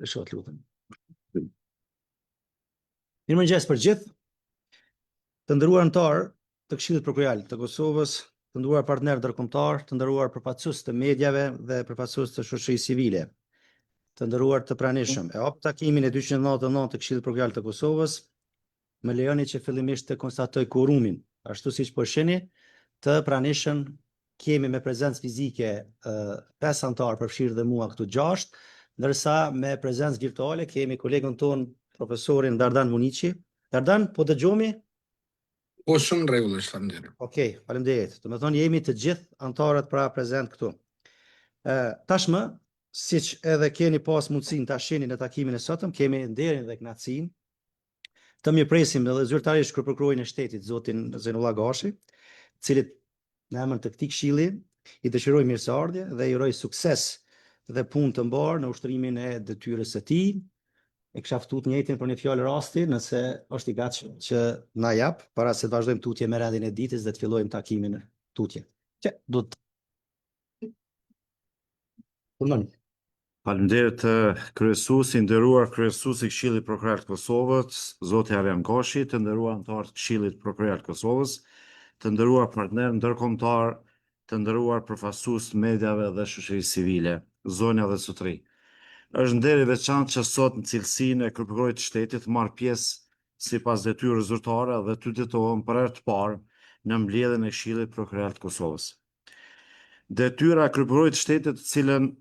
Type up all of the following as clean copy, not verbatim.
Shoh lutem. Mirëmëngjes për gjithë. Të nderuar anëtar të Këshillit Prokuror të Kosovës, të nderuar partner ndërkombëtar, të nderuar përfaqësues të mediave dhe përfaqësues të shoqërisë civile, të nderuar të pranishëm. E hap takimin e 299 të Këshillit Prokuror të Kosovës. Më lejoni që fillimisht të konstatoj quorumin. Ashtu siç po shihni, të pranishëm kemi me prezencë fizike 5 anëtar përfshirë dhe mua këtu 6, ndërsa me prezencë virtuale kemi kolegun ton profesorin Dardan Munici. Dardan, po dëgjohemi? Po shumë rregullisht, faleminderit. Okej, faleminderit. Do të thonë jemi të gjithë anëtarët pra prezent këtu. Tashmë, siç edhe keni pas mundësinë ta shihni në takimin e sotëm, kemi nderin dhe kënaqësinë të mirëpresim edhe zyrtarisht kryeprokurorin e shtetit, zotin Zeinullah Gashi, i cili në emër të këtij këshilli i dëshiroj mirëseardhje dhe i uroj sukses dhe punë të mbarë në ushtrimin e detyrës së tij. E kisha ftuar njëjtin për një fjalë rasti, nëse është i gatshëm që na jap para se të vazhdojmë tutje me rendin e ditës dhe të fillojmë takimin tutje. Që do të punoni. Faleminderit kryesuesi, nderuar kryesuesi i Këshillit Prokuror të Kosovës, zoti Arjan Gashi, të nderuar anëtar të Këshillit Prokuror të Kosovës, të nderuar partner ndërkombëtar, të nderuar përfaqësues të mediave dhe shoqërisë civile, zonja dhe sotri. Është nder i veçantë që sot në cilësinë e kryeprokurorit të shtetit marr pjesë sipas detyrës zyrtare dhe të detohem për herë të parë në mbledhjen e Këshillit Prokuror të Kosovës. Detyra e kryeprokurorit të shtetit, të cilën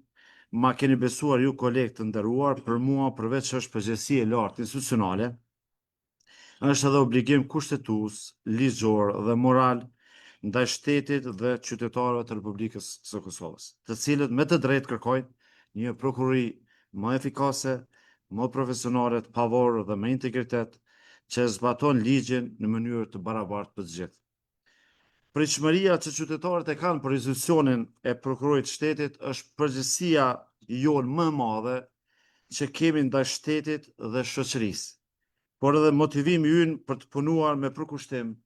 ma keni besuar ju kolegë të nderuar, për mua përveç është përgjegjësi e lartë institucionale, është edhe obligim kushtetues, ligjor dhe moral ndaj shtetit dhe qytetarëve të Republikës së Kosovës, të cilët me të drejtë kërkojnë një prokurori më efikase, më profesionale, të pavarur dhe me integritet, që zbaton ligjin në mënyrë të barabartë për të gjithë. Pritshmëria që qytetarët e kanë për institucionin e prokurorit të shtetit është përgjegjësia jonë më e madhe që kemi ndaj shtetit dhe shoqërisë, por edhe motivimi ynë për të punuar me përkushtim,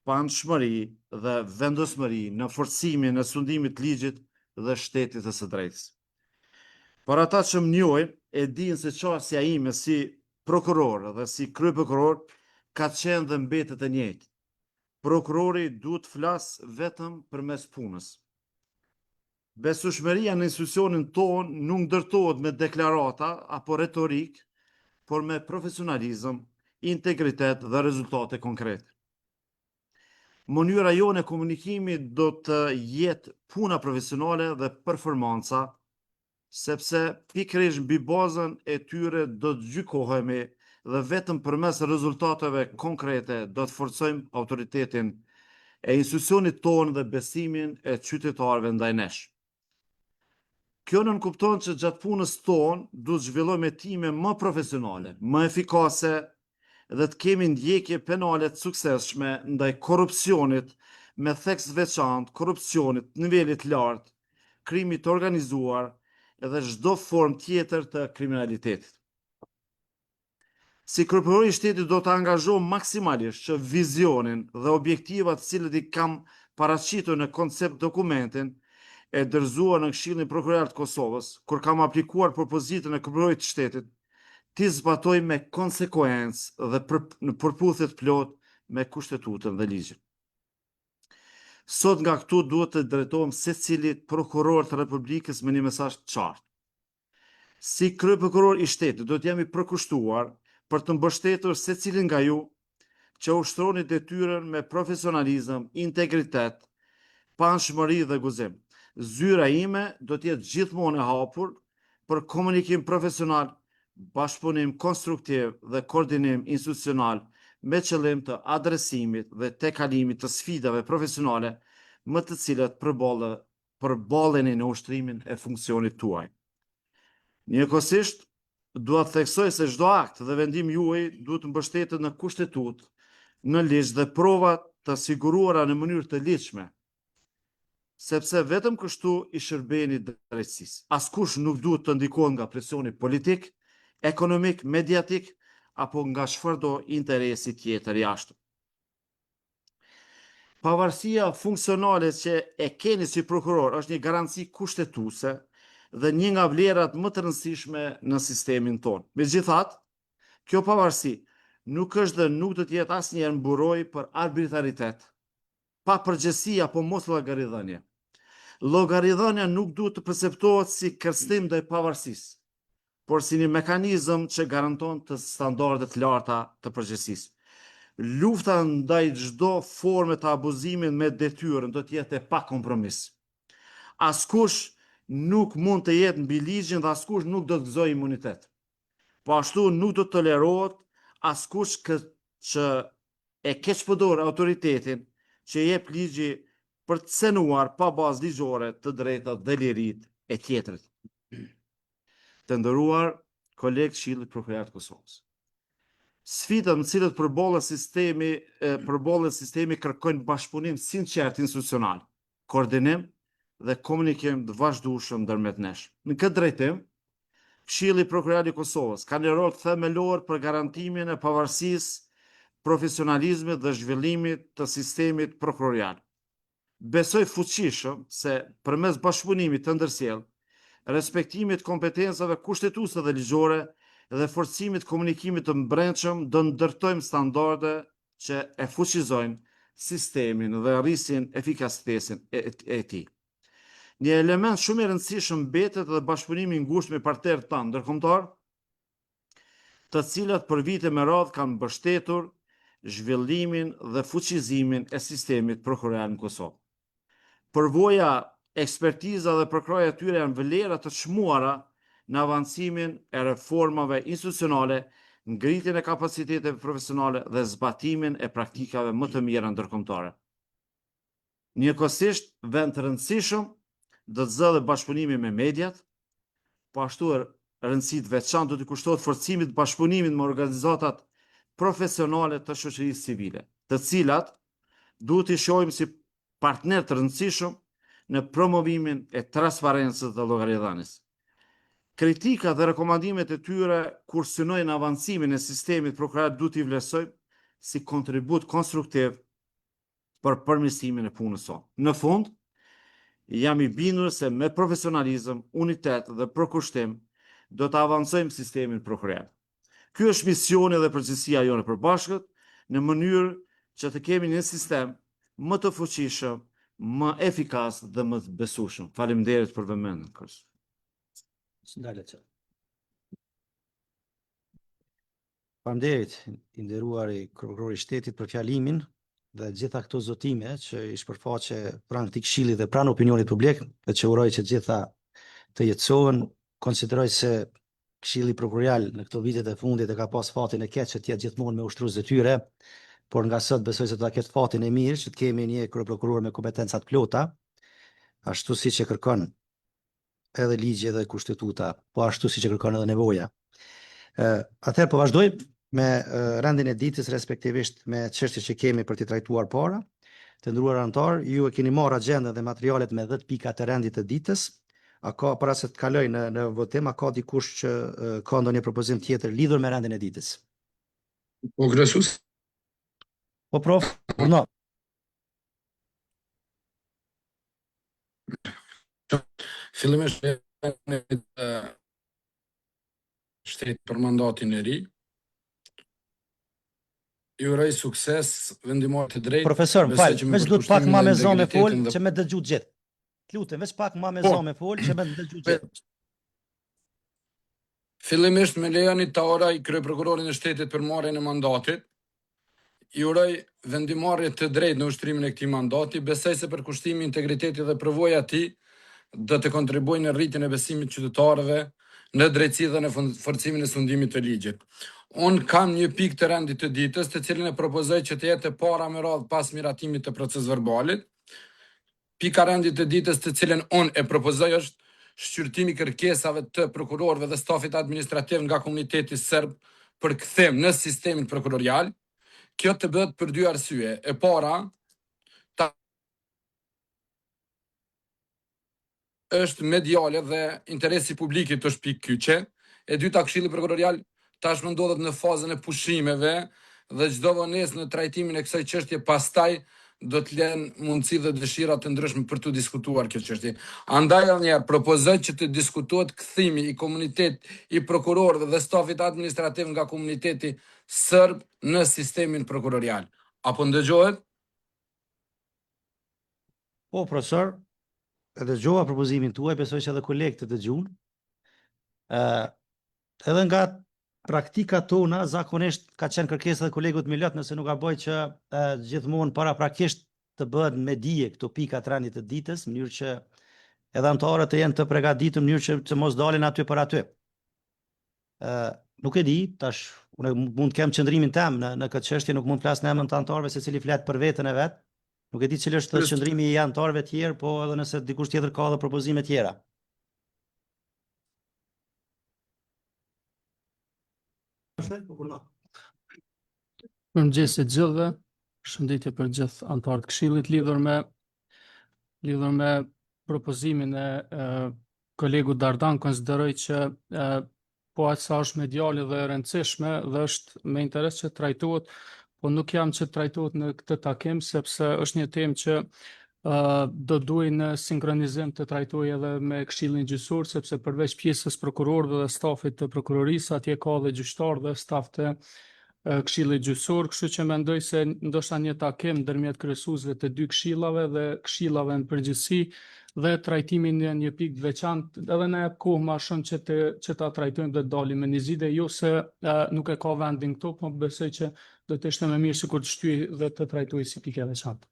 pamshmëri dhe vendosmëri në forcimin e sundimit të ligjit dhe shtetit dhe së drejtës. Por ata që më njohin e dinë se qasja ime si prokuror dhe si kryeprokuror ka qenë dhe mbetet e njëjtë. Prokurori duhet flasë vetëm përmes punës. Besueshmëria në institucionin tonë nuk ndërtohet me deklarata apo retorik, por me profesionalizëm, integritet dhe rezultate konkrete. Mënyra jone e komunikimit do të jetë puna profesionale dhe performanca, sepse pikërisht mbi bazën e tyre do të gjykohemi dhe vetëm përmes rezultateve konkrete do të forcojmë autoritetin e institucionit tonë dhe besimin e qytetarëve ndaj nesh. Kjo nënkupton që gjatë punës tonë duhet të zhvillojmë time më profesionale, më efikase dhe të kemi ndjekje penale të suksesshme ndaj korrupsionit me theks veçantë, korrupsionit në nivelit lartë, krimit të organizuar dhe çdo formë tjetër të kriminalitetit. Si kryeprokurori i shtetit do të angazhohem maksimalisht që vizionin dhe objektivat të cilët i kam paraqitur në koncept dokumentin e dorëzuar në Këshillin Prokuror të Kosovës, kur kam aplikuar propozitën e kryeprokurorit të shtetit, ti zbatoj me konsekuencë dhe në përputhje të plot me kushtetutën dhe ligjin. Sot nga këtu duhet të drejtohem secilit prokuror të Republikës me një mesazh të qartë. Si kryeprokuror i shtetit do të jam i përkushtuar për të mbështetur secilin nga ju që ushtroni detyrën me profesionalizëm, integritet, pamshmëri dhe guzim. Zyra ime do të jetë gjithmonë e hapur për komunikim profesional, bashkëpunim konstruktiv dhe koordinim institucional me qëllim të adresimit dhe tejkalimit të sfidave profesionale më të cilat përballeni në ushtrimin e funksionit tuaj. Njëkohësisht, dua të theksoj se çdo akt dhe vendim juaj duhet të mbështetet në kushtetutë, në ligj dhe prova të siguruara në mënyrë të ligjshme, sepse vetëm kështu i shërbeni drejtësisë. Askush nuk duhet të ndikohet nga presioni politik, ekonomik, mediatik apo nga çfarëdo interesi tjetër jashtëm. Pavarësia funksionale që e keni si prokuror është një garanci kushtetuese dhe një nga vlerat më të rëndësishme në sistemin tonë. Megjithatë, kjo pavarësi nuk është dhe nuk do të jetë asnjëherë mburoj për arbitraritet, pa përgjegjësi apo mos llogaridhënie. Llogaridhënia nuk duhet të perceptohet si kërcënim ndaj pavarësisë, por si një mekanizëm që garanton të standarde të larta të përgjegjësisë. Lufta ndaj çdo forme të abuzimit me detyrën do të jetë e pa kompromis. Askush nuk mund të jetë mbi ligjin dhe askush nuk do të gëzojë imunitet. Po ashtu nuk do të tolerohet askush që e keqpërdor autoritetin që jep ligji për të cenuar pa bazë ligjore të drejtat dhe liritë e tjetrit. Të nderuar kolegë Këshillit Prokurorit të Kosovës. Sfidat me të cilët përballet sistemi kërkojnë bashkëpunim sinqert institucional, koordinim dhe komunikim të vazhdueshëm ndërmjet nesh. Në këtë drejtim, Këshilli Prokurorit të Kosovës ka një rol themelor për garantimin e pavarësisë, profesionalizmit dhe zhvillimit të sistemit prokurorial. Besoj fuqishëm se përmes bashkëpunimit të ndërsjellë, respektimit kompetencave kushtetuese dhe ligjore dhe forcimit komunikimit të brendshëm do ndërtojmë standarde që e fuqizojnë sistemin dhe rrisin efikasitetin e tij. Një element shumë i rëndësishëm mbetet edhe bashkëpunimi i ngushtë me partnerët tanë ndërkombëtar, të cilët për vite me radhë kanë mbështetur zhvillimin dhe fuqizimin e sistemit prokurorial në Kosovë. Përvoja, ekspertiza dhe përkraja e tyre janë vlera të çmuara në avancimin e reformave institucionale, ngritjen e kapaciteteve profesionale dhe zbatimin e praktikave më të mira ndërkombëtare. Njëkohësisht, vend të rëndësishëm do të zëdhe bashkëpunimi me mediat, po ashtu rëndësi të veçantë do të kushtohet forcimit të bashkëpunimit me organizatat profesionale të shoqërisë civile, të cilat duhet i shohim si partner të rëndësishëm në promovimin e transparencës dhe llogaridhënies. Kritika dhe rekomandimet e tyre kur synojnë avancimin e sistemit prokurorit duhet i vlerësojmë si kontribut konstruktiv për përmirësimin e punës sonë. Në fund, jam i bindur se me profesionalizëm, unitet dhe përkushtim do të avancojmë sistemin prokurorit. Ky është misioni dhe përgjegjësia jone përbashkët në mënyrë që të kemi një sistem më të fuqishëm, më efikas dhe më të besueshëm. Faleminderit për vëmendjen. Faleminderit, i nderuari prokurori i shtetit për fjalimin dhe gjitha këto zotime që i shpërfaqe pranë këtij këshilli dhe pranë opinionit publik, dhe që uroj që gjitha të jetësohen, konsideroj se Këshilli Prokurorial në këto vitet e fundit e ka pas fatin e keq që të jetë gjithmonë me ushtrues detyre, por nga sot besoj se do ta ketë fatin e mirë që të kemi një kryeprokuror me kompetenca të plota, ashtu siç e kërkon edhe ligji dhe kushtetuta, po ashtu siç e kërkon edhe nevoja. Atëherë po vazhdoj me rendin e ditës, respektivisht me çështjet që kemi për t'i trajtuar para. Të nderuar anëtar, ju e keni marrë agjendën dhe materialet me 10 pika të rendit të ditës. A ka, para se të kaloj në votim, a ka dikush që ka ndonjë propozim tjetër lidhur me rendin e ditës? Po kryesues, Po prof, no. fillimisht shtetit për mandatin e ri. Ju uroj sukses vendimor të drejtë. Profesor, besoj fal, që me veç duhet pak përkushtimin ma dhe me zonë me fol integritetin dhe- që me dëgju gjithë. Lutem, veç pak ma me Po. zonë me fol që me dëgju gjithë. Fillimisht me lejoni ta uroj kryeprokurorin e shtetit për marrjen e mandatit. Ju uroj vendimarrje të drejtë në ushtrimin e këtij mandati. Besoj se përkushtimi, integriteti dhe përvoja e tij do të kontribuojnë në rritjen e besimit qytetarëve në drejtësi dhe në forcimin e sundimit të ligjit. Unë kam një pikë të rendit të ditës, të cilën e propozoj që të jetë para me radhë pas miratimit të proces verbalit. Pika rendit të ditës të cilën unë e propozoj është shqyrtimi kërkesave të prokurorëve dhe stafit administrativ nga komuniteti serb për kthim në sistemin prokurorial. Kjo të bëhet për dy arsye. E para, është mediale dhe interesi publikit është pikë kyçe. E dyta, Këshilli Prokurorial tashmë ndodhet në fazën e pushimeve dhe çdo vonesë në trajtimin e kësaj çështje pastaj do të lënë mundësi dhe dëshira të ndryshme për të diskutuar kjo çështje. Andaj një propozoj që të diskutohet kthimi i i prokurorëve dhe stafit administrativ nga komuniteti serb në sistemin prokurorial. Apo ndëgjohet? Po, profesor, e dëgjova propozimin tuaj, besoj që edhe kolegët të dëgjun. Edhe nga praktika tona, zakonisht ka qenë kërkesa dhe kolegut Milot, nëse nuk gaboj që gjithmonë paraprakisht të bëhen me dije këto pika të rëndit të ditës, në mënyrë që edhe anëtarët të jenë të përgatitur në mënyrë që të mos dalin aty për aty. Nuk e di, tash unë mund të kem qëndrimin tem në këtë çështje, nuk mund të flas në emër të anëtarëve secili flet për veten e vet. Nuk e di cili është qëndrimi i anëtarëve të tjerë, po edhe nëse dikush tjetër ka edhe propozime tjera. Përmëngjes e gjithëve, shëndetje për gjithë anëtarët Këshillit lidhur me propozimin e kolegut Dardan, konsideroj që po aq sa është mediale dhe e rëndësishme dhe është me interes që trajtohet, po nuk jam që trajtohet në këtë takim sepse është një temë që do duaj në sinkronizim të trajtoj edhe me Këshillin Gjyqësor, sepse përveç pjesës prokurorëve dhe stafit të prokurorisë, atje ka dhe gjyqtar dhe staf të Këshillit Gjyqësor, kështu që mendoj se ndoshta një takim ndërmjet kryesuesve të dy këshillave dhe këshillave në përgjithësi dhe trajtimin në një pikë të veçantë, edhe na jep kohë më shumë që ta trajtojmë dhe dalim me një zgjidhje, jo se nuk e ka vendin këtu, po besoj që do të ishte më mirë sikur të shtyj dhe të trajtoj si pikë e veçantë.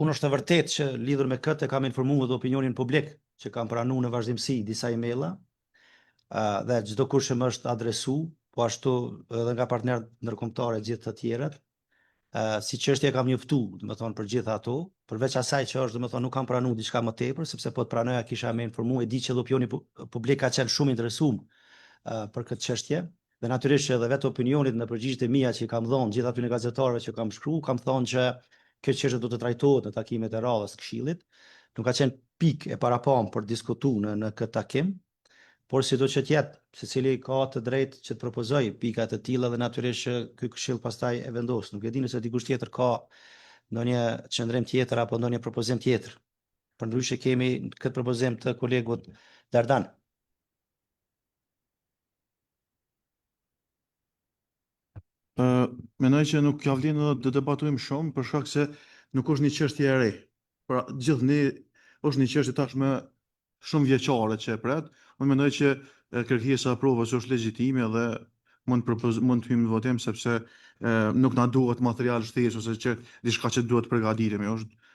Unë është e vërtet që lidhur me këtë kam informuar dhe opinionin publik që kam pranuar në vazhdimsi disa emaila dhe çdo kush që më është adresu, po ashtu edhe nga partnerët ndërkombëtarë gjithë të tjerët, si çështje kam njoftu, domethënë për gjithë ato, përveç asaj që është domethënë nuk kam pranuar diçka më tepër, sepse po të pranoja kisha më informuar, e di që opinioni publik ka qenë shumë interesuar për këtë çështje. Dhe natyrisht që edhe vetë opinionit në përgjigjet e mia që kam dhënë gjithë aty në gazetarëve që kam shkruar, kam thonë që kjo çështje do të trajtohet në takimet e radhës të Këshillit. Nuk ka qenë pikë e parapam për diskutuar në këtë takim, por sido që të jetë, secili ka të drejtë që të propozoj pika të tilla dhe natyrisht që ky Këshill pastaj e vendos. Nuk e di nëse dikush tjetër ka ndonjë qendrim tjetër apo ndonjë propozim tjetër. Përndryshe kemi këtë propozim të kolegut Dardan. Mendoj që nuk ka vlen të debatojmë shumë për shkak se nuk është një çështje e re. Pra gjithë ne është një çështje tashmë shumë vjeçare që e pret. Unë mendoj që kërkesa e provës është legjitime dhe mund të hyjmë në votim sepse nuk na duhet material shtesë ose që diçka që duhet përgatitemi.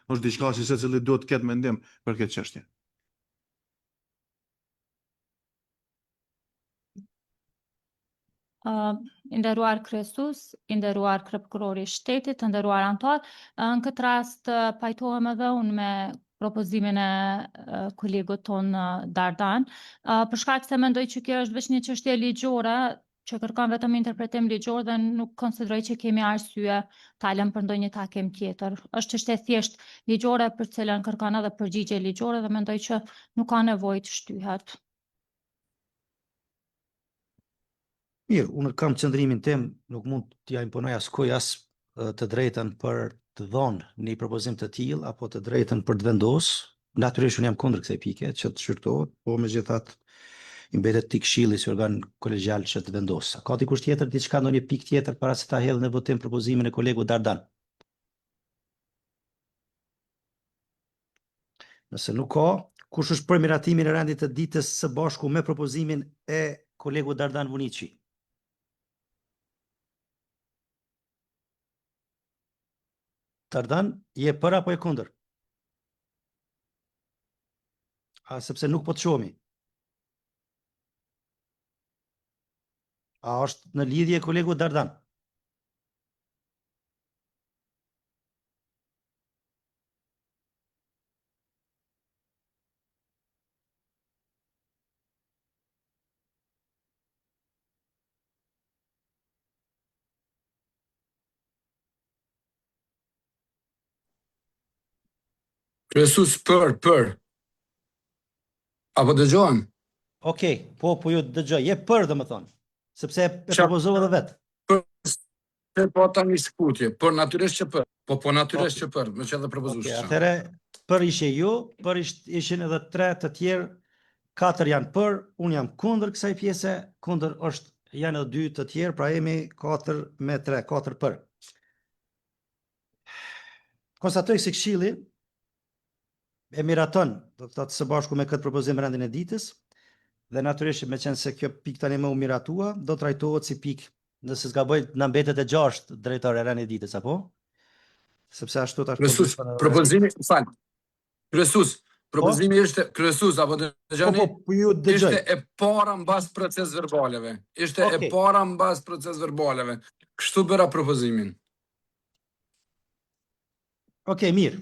Është diçka që secili duhet të ketë mendim për këtë çështje. I nderuar kryesues, i nderuar kryeprokurori i shtetit, të nderuar anëtar, në këtë rast pajtohem edhe unë me propozimin e kolegut ton Dardan, për shkak se mendoj që kjo është vetëm një çështje ligjore që kërkon vetëm interpretim ligjor dhe nuk konsideroj që kemi arsye ta lëmë për ndonjë takim tjetër. Është çështje thjesht ligjore për cilën kërkon edhe përgjigje ligjore dhe mendoj që nuk ka nevojë të shtyhet. Mirë, unë kam qëndrimin tim, nuk mund t'ja imponoj askoj as të drejtën për të dhënë një propozim të tillë apo të drejtën për të vendosur. Natyrisht unë jam kundër kësaj pike që të shqyrtohet, po megjithatë i mbetet tek Këshilli si organ kolegjial që të vendosë. Ka dikush tjetër diçka ndonjë pikë tjetër para se ta hedh në votim propozimin e kolegut Dardan? Nëse nuk ka, kush është për miratimin e rendit të ditës së bashku me propozimin e kolegut Dardan Vunici? Dardan, je për apo e kundër? Sepse nuk po të shohimi. A është në lidhje kolegu Dardan? Kryesues për. Apo dëgjohen? Okej, po ju dëgjoj. Je për domethënë, sepse e propozova edhe vet. Se po tani shkutje, po natyrisht që për. Po natyrisht që për, me që edhe propozuar. Okay, atëre për ishe ju, për ishin edhe 3 të tjerë, 4 janë për, unë jam kundër kësaj pjese, kundër janë edhe 2 të tjerë, pra jemi 4 me 3, 4 për. Konstatoj se Këshilli e miraton, do të thotë së bashku me këtë propozim rendin e ditës, dhe natyrisht me qenë se kjo pikë tani më u miratua, do trajtohet si pikë, nëse s'gaboj na mbetet e 6 drejtori e rendit e ditës, apo? Sepse ashtu tash Kryesus, propozimi, fal. Kryesus, propozimi ishte kryesus apo dëgjoni? Po ju dëgjoj. Ishte e para mbas proces verbaleve. Ishte e para mbas proces verbaleve. Kështu bëra propozimin. Okej, mirë.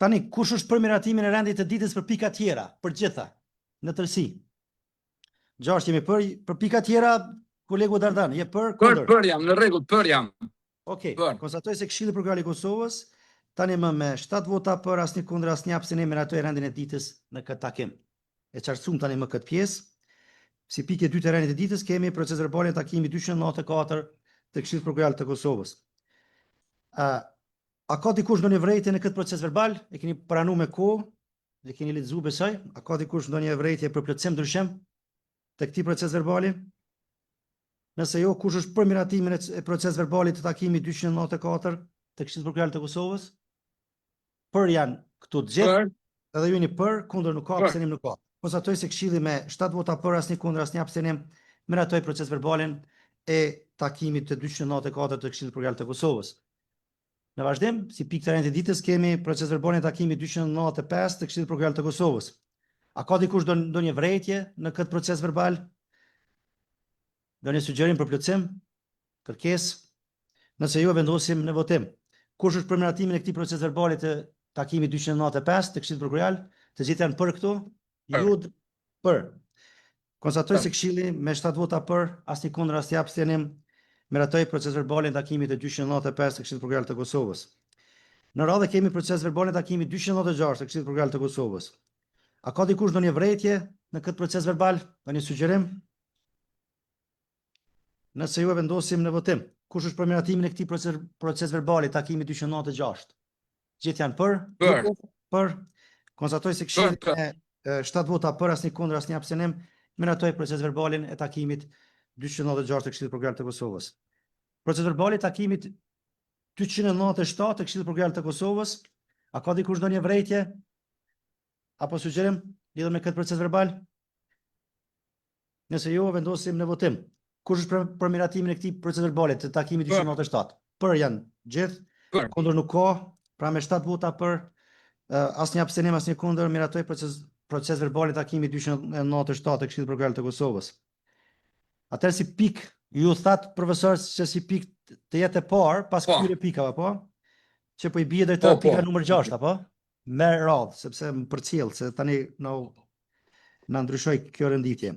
Tani kush është për miratimin e rendit të ditës për pika tjera, për gjitha, në tërësi? 6 jemi për pika tjera, kolegu Dardan, je për, kundër? Për jam, në rregull, për jam. Okej, konstatoj se Këshilli Prokurorë i Kosovës tani më me 7 vota për, asnjë kundër, asnjë abstenim miratoi rendin e ditës në këtë takim. E qartësuam tani më këtë pjesë. Si pikë e dytë e rendit të ditës kemi proces verbal e takimit 294 të Këshillit Prokurorë të Kosovës. A ka dikush ndonjë vrejtje në këtë proces verbal? E keni pranuar me kohë? E keni lexuar besoj? A ka dikush ndonjë vrejtje për plotësim ndryshim të këtij proces verbali? Nëse jo, kush është për miratimin e proces verbalit të takimit 294 të Këshillit Prokurorë të Kosovës? Për janë këtu të gjithë, edhe ju jeni për, kundër nuk ka, abstenim nuk ka. Konstatoj se Këshilli me 7 vota për, asnjë kundër, asnjë abstenim, miratoi proces verbalin e takimit të 294 të Këshillit Prokurorë të Kosovës. Në vazhdim, si pikë të rendit të ditës kemi proces verbalin e takimit 295 të Këshillit Prokurorë të Kosovës. A ka dikush ndonjë vrejtje në këtë proces verbal? Ndonjë sugjerim për plotësim? Kërkesë? Nëse jo, vendosim në votim. Kush është për miratimin e këtij proces verbali të takimit 295 të Këshillit Prokurorë? Të gjithë janë për këtu? Ju për. Konstatoj se Këshilli me 7 vota për, asnjë kundër, asnjë abstenim, miratoi proces verbalin e takimit të 295 të Këshillit Prokurorë të Kosovës. Në radhë kemi proces verbalin e takimit 296 të Këshillit Prokurorë të Kosovës. A ka dikush ndonjë vrejtje në këtë proces verbal? Ndonjë sugjerim? Nëse ju e vendosim në votim. Kush është për miratimin e këtij proces verbali takimit 296? Gjithë janë për? Për. Konstatoj se Këshilli me 7 vota për, asnjë kundër, asnjë abstenim, miratoi proces verbalin e takimit 296 të Këshillit Prokurorë të Kosovës. Proces verbali takimit 297 të Këshillit Prokurorë të Kosovës. A ka dikush ndonjë vrejtje apo sugjerim lidhur me këtë proces verbal? Nëse jo, vendosim në votim. Kush është për miratimin e këtij proces verbali të takimit 297? Për janë gjithë, kundër nuk ka, pra me 7 vota për, asnjë abstenim, asnjë kundër, miratoi proces verbali takimit 297 të Këshillit Prokurorë të Kosovës. Atëherë si pikë, ju thatë profesor se si pikë të jetë e parë pas këtyre pikave, po? Që po i bie drejt pika numër 6, apo? Me radhë, sepse më përcjell, se tani na ndryshoi kjo renditje.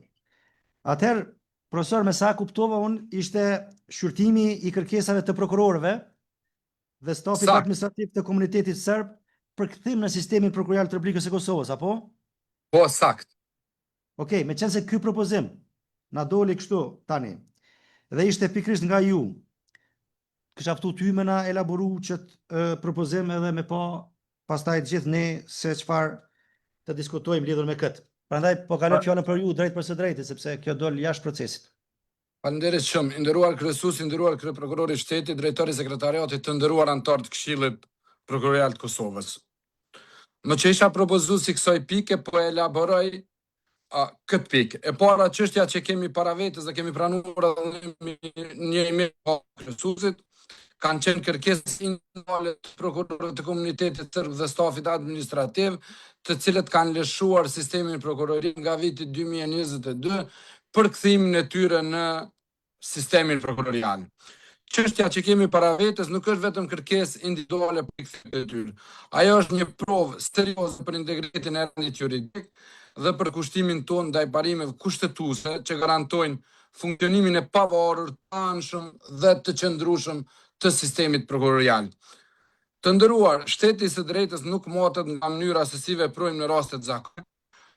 Atëherë, profesor, me sa kuptova unë, ishte shqyrtimi i kërkesave të prokurorëve dhe stafit administrativ të komunitetit serb për kthim në sistemin prokurorial të Republikës së Kosovës, apo? Po, sakt. Okej, me qenë se ky propozim na doli kështu tani, dhe ishte pikrisht nga ju, kisha ftu ty me na elaboru qëtë propozim edhe me pa pastaj gjithë ne se çfarë të diskutojmë lidhur me këtë. Prandaj po kaloj fjalën për ju drejt për së drejtë, sepse kjo dol jashtë procesit. Faleminderit shumë, i nderuar kryesues, i nderuar kryeprokurori i shtetit, drejtori i sekretariatit, të nderuar anëtar të Këshillit Prokurorial të Kosovës. Më që isha propozuar si kësaj pike, po elaboroj këtë pikë. E para çështja që kemi para vetes dhe kemi pranuar një email kryesuesit, kanë qenë kërkesë individuale të prokurorëve të komunitetit serb dhe stafit administrativ, të cilët kanë lëshuar sistemin prokurorit nga viti 2022 për kthimin e tyre në sistemin prokurorial. Çështja që kemi para vetes nuk është vetëm kërkesë individuale për kthimin e tyre. Ajo është një provë serioze për integritetin e rendit juridik dhe për kushtimin tonë ndaj parimeve kushtetuese që garantojnë funksionimin e pavarur, të anshëm dhe të qëndrueshëm të sistemit prokurorial. Të nderuar, shteti i së drejtës nuk motet nga mënyra se si veprojmë në raste të zakonshme,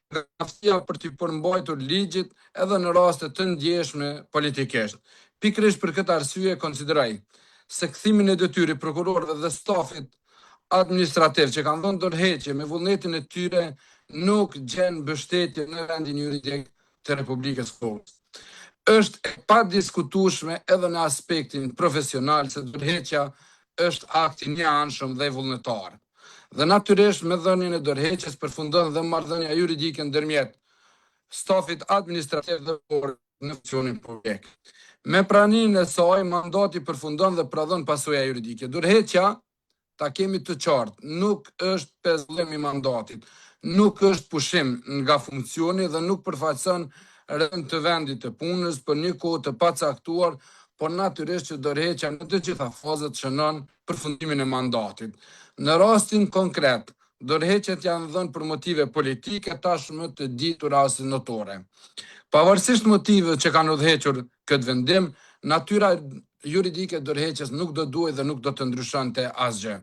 nga aftësia për të përmbajtur ligjit edhe në raste të ndjeshme politikisht. Pikërisht për këtë arsye konsideroj se kthimin e detyrës prokurorëve dhe stafit administrativ që kanë dhënë dorëheqje me vullnetin e tyre nuk gjen mbështetje në vendin juridik të Republikës Kosovës. Është e padiskutueshme edhe në aspektin profesional se dorëheqja është akt i njëanshëm dhe vullnetar. Dhe natyrisht me dhënien e dorëheqjes përfundon dhe marrëdhënia juridike ndërmjet stafit administrativ dhe në funksionin publik. Me pranimin e saj, mandati përfundon dhe prodhon pasoja juridike. Dorëheqja, ta kemi të qartë, nuk është pezullim i mandatit, nuk është pushim nga funksioni dhe nuk përfaqëson rënd të vendit të punës për një kohë të pacaktuar, por natyrisht që dorëheqja në të gjitha fazat shënon përfundimin e mandatit. Në rastin konkret, dorëheqjet janë dhënë për motive politike tashmë të ditura ose notore. Pavarësisht motiveve që kanë udhëhequr këtë vendim, natyra juridike e dorëheqjes nuk do duhet dhe nuk do të ndryshonte asgjë.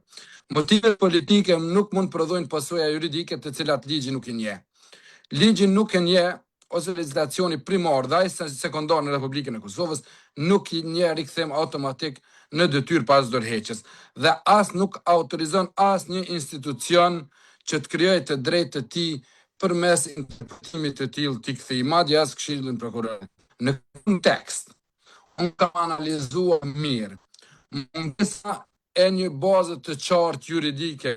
Motivet politike nuk mund prodhojnë pasoja juridike të cilat ligji nuk i njeh. Ligji nuk e njeh ose legjislacioni primar dhe ai sekondar në Republikën e Kosovës nuk i njeh rikthem automatik në detyrë pas dorëheqjes dhe as nuk autorizon asnjë institucion që të krijojë të drejtë të tij përmes interpretimit të tillë t'i kthej madje as Këshillin Prokurorëve. Në kontekst, unë kam analizuar mirë mungesa e një baze të qartë juridike,